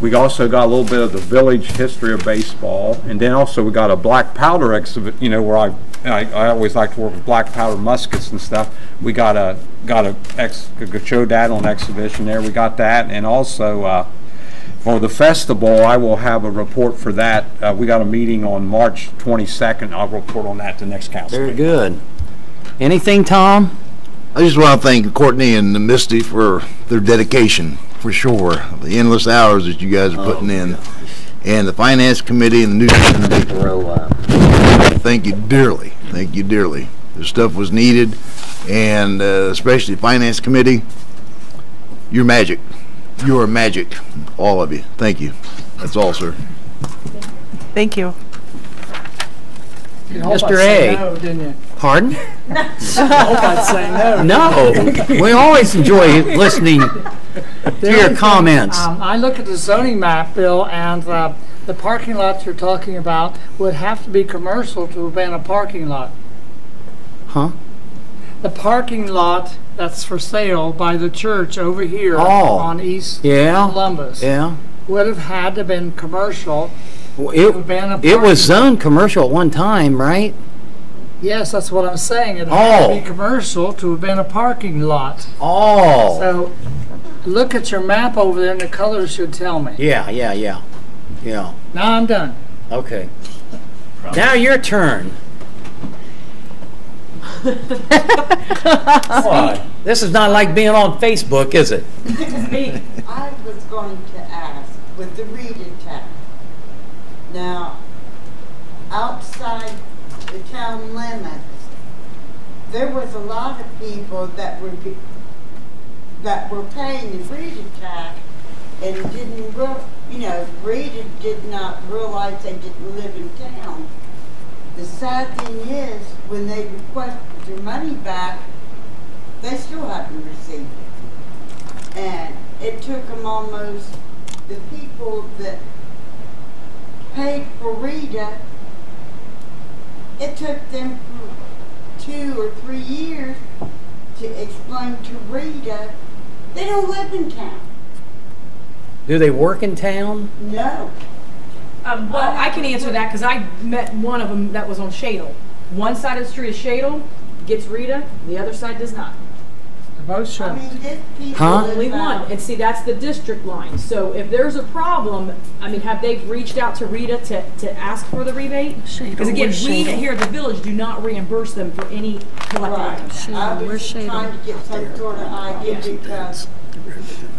we also got a little bit of the village history of baseball, and then also we got a black powder exhibit. Where I always like to work with black powder muskets and stuff. We got a show that on exhibition there. We got that, and also for the festival, I will have a report for that. We got a meeting on March 22nd. I'll report on that to the next council. Very good. Anything, Tom? I just want to thank Courtney and Misty for their dedication, for sure. The endless hours that you guys are putting in. And the Finance Committee and the News Committee. Thank you dearly. Thank you dearly. This stuff was needed, and especially the Finance Committee. You're magic. You're magic, all of you. Thank you. That's all, sir. Thank you. You hope Mr. I'd say A. no, didn't you? Pardon? I hope I'd say no. No. We always enjoy listening to The your only thing, comments. I look at the zoning map, Bill, and the parking lot you're talking about would have to be commercial to have been a parking lot. Huh? The parking lot that's for sale by the church over here Oh. on East Yeah. Columbus Yeah. would have had to have been commercial. Well, to have been a it was parking lot. zoned commercial at one time, right? Yes, that's what I'm saying. It had to be Oh. commercial to have been a parking lot. Oh, So look at your map over there and the colors should tell me. yeah. Now I'm done. Okay. Now your turn. What? This is not like being on Facebook, is it? I was going to ask, with the Rita tax, now, outside the town limits, there was a lot of people that were paying the Rita tax and didn't, Rita did not realize they didn't live in town. The sad thing is, when they requested their money back, they still haven't received it. And it took them almost, the people that paid for Rita, it took them 2 or 3 years to explain to Rita, they don't live in town. Do they work in town? No. Well, I can answer that because I met one of them that was on Shadle. One side of the street is Shadle, gets Rita, the other side does not. Both should. I mean, this people Huh? Only live one. out- And see, that's the district line. So if there's a problem, I mean, have they reached out to Rita to ask for the rebate? Because again, we here at the village do not reimburse them for any collected Right. income. I was just trying to get some sort of idea because,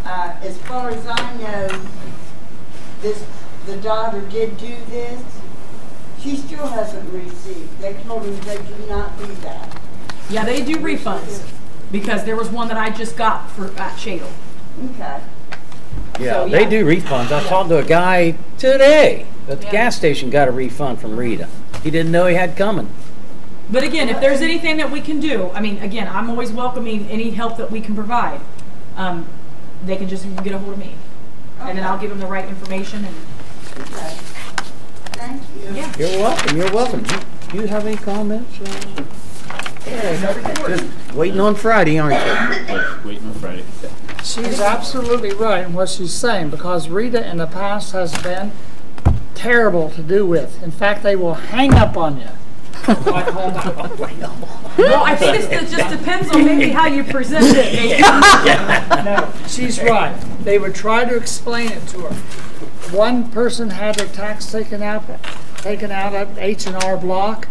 as far as I know, the daughter did do this. She still hasn't received. They told her they do not do that. Yeah, they do refunds because there was one that I just got for at Shadle. Okay. Yeah, So, they yeah. do refunds. I talked to a guy today at the Yeah. gas station, got a refund from Rita. He didn't know he had coming. But again, if there's anything that we can do, I mean, again, I'm always welcoming any help that we can provide. They can just get a hold of me, and then I'll give them the right information. And Okay. Thank you. yeah, You're welcome, you're welcome. Do you have any comments? Just waiting on Friday, aren't you? Waiting on Friday. She's absolutely right in what she's saying because Rita in the past has been terrible to do with. In fact, they will hang up on you. Like home well, I think it just depends on maybe how you present it. maybe. No, she's right. They would try to explain it to her. One person had their tax taken out at H&R Block,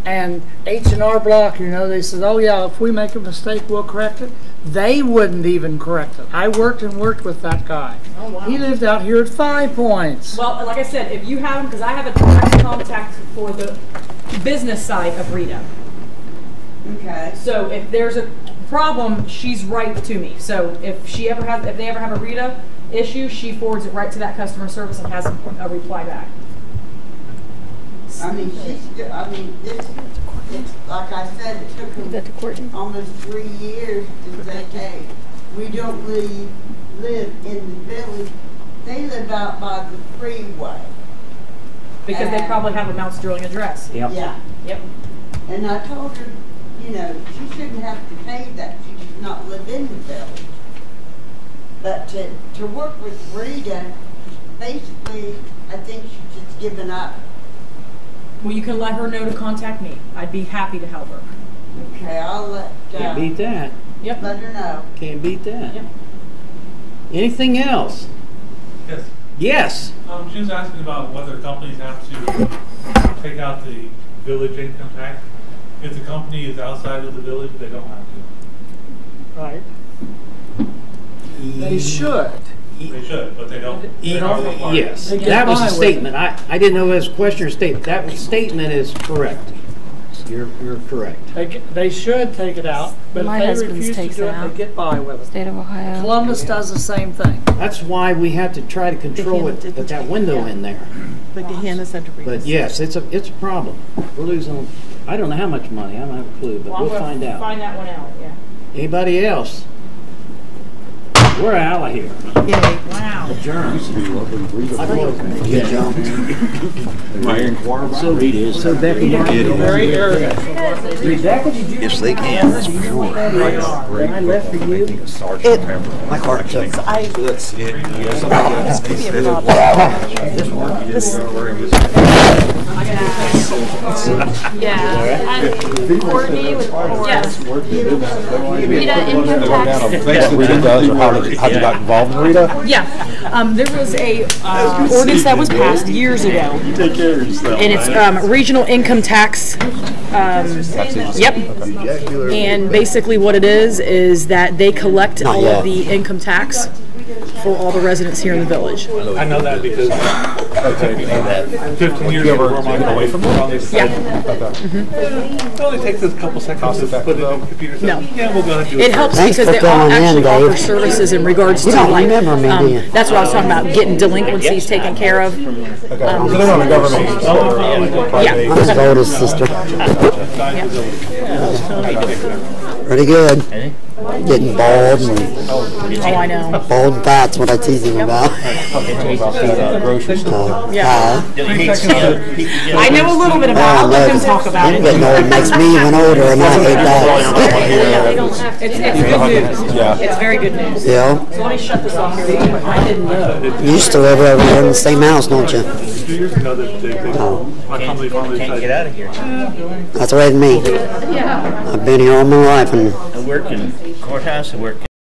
and H&R Block, they said, oh yeah, if we make a mistake, we'll correct it. They wouldn't even correct it. I worked with that guy. Oh, wow. He lived out here at 5 Points. Well, like I said, if you have them, because I have a direct contact for the business side of Rita. Okay. So if there's a problem, she's right to me. So if they ever have a Rita issue, she forwards it right to that customer service and has a reply back. I mean, it's like I said, it took them almost 3 years to say, hey, we don't live in the village. They live out by the freeway. Because they probably have a Mount Sterling address. Yep. Yeah. Yep. And I told her, she shouldn't have to pay that. She does not live in the village. But to work with Rita, basically, I think she's just given up. Well, you can let her know to contact me. I'd be happy to help her. Okay, I'll let Can't beat that. Yep. let her know. Can't beat that. Yep. Anything else? Yes. Yes. She was asking about whether companies have to take out the village income tax. If the company is outside of the village, they don't have to. Right. They should. They should, but they don't. They aren't required. Yes, They get that was by a with statement. I didn't know it was a question or statement. That statement is correct. You're correct. They should take it out, but My if they husband's refuse to takes do it it, out. they get by with it. State of Ohio. Columbus does the same thing. That's why we have to try to control it at that window in there. But the Hannah Center. But yes, it's a problem. We're losing, I don't know how much money. I don't have a clue, but Well, I'm we'll gonna find out. Find that one out, yeah. Anybody else? We're out of here. Wow. Adjourned. So Becky, Very arrogant. Rebecca, did you? Yes, they can. That's for sure. That I left for you? My car took. I, this could be a problem. Yeah. Courtney with Yes. Rita income tax. Rita does, or how you got involved in Rita? Yeah, there was a ordinance that was passed years ago. You take care of yourself. And it's regional income tax. Yep. And basically what it is that they collect Not all yet. of the income tax for all the residents here in the village. I know that because 15 years ago, where am I away from it? Yeah. It only takes us a couple seconds to put it on the computer. No. Yeah, we'll go ahead and do it. It helps Thanks because for they all filling in, actually offer Dave. services in regards You to don't like, remember me, do you? that's what I was talking about, getting delinquencies taken care of. So they're not a government. Yeah. I'm his oldest sister. Pretty good. Getting bald and Oh, I know. bald and fat's what I tease him about. Grocery store. Yeah. I know a little bit about it. I'll let them talk about Him it. getting old makes me even older, and I hate that. It's good news. Yeah. It's very good news. Yeah. So let me shut this off here. I didn't know. You used to live over here in the same house, don't you? 2 years ago, my company finally decided. out of here. That's the way to me. I've been here all my life, and I work in courthouse, I work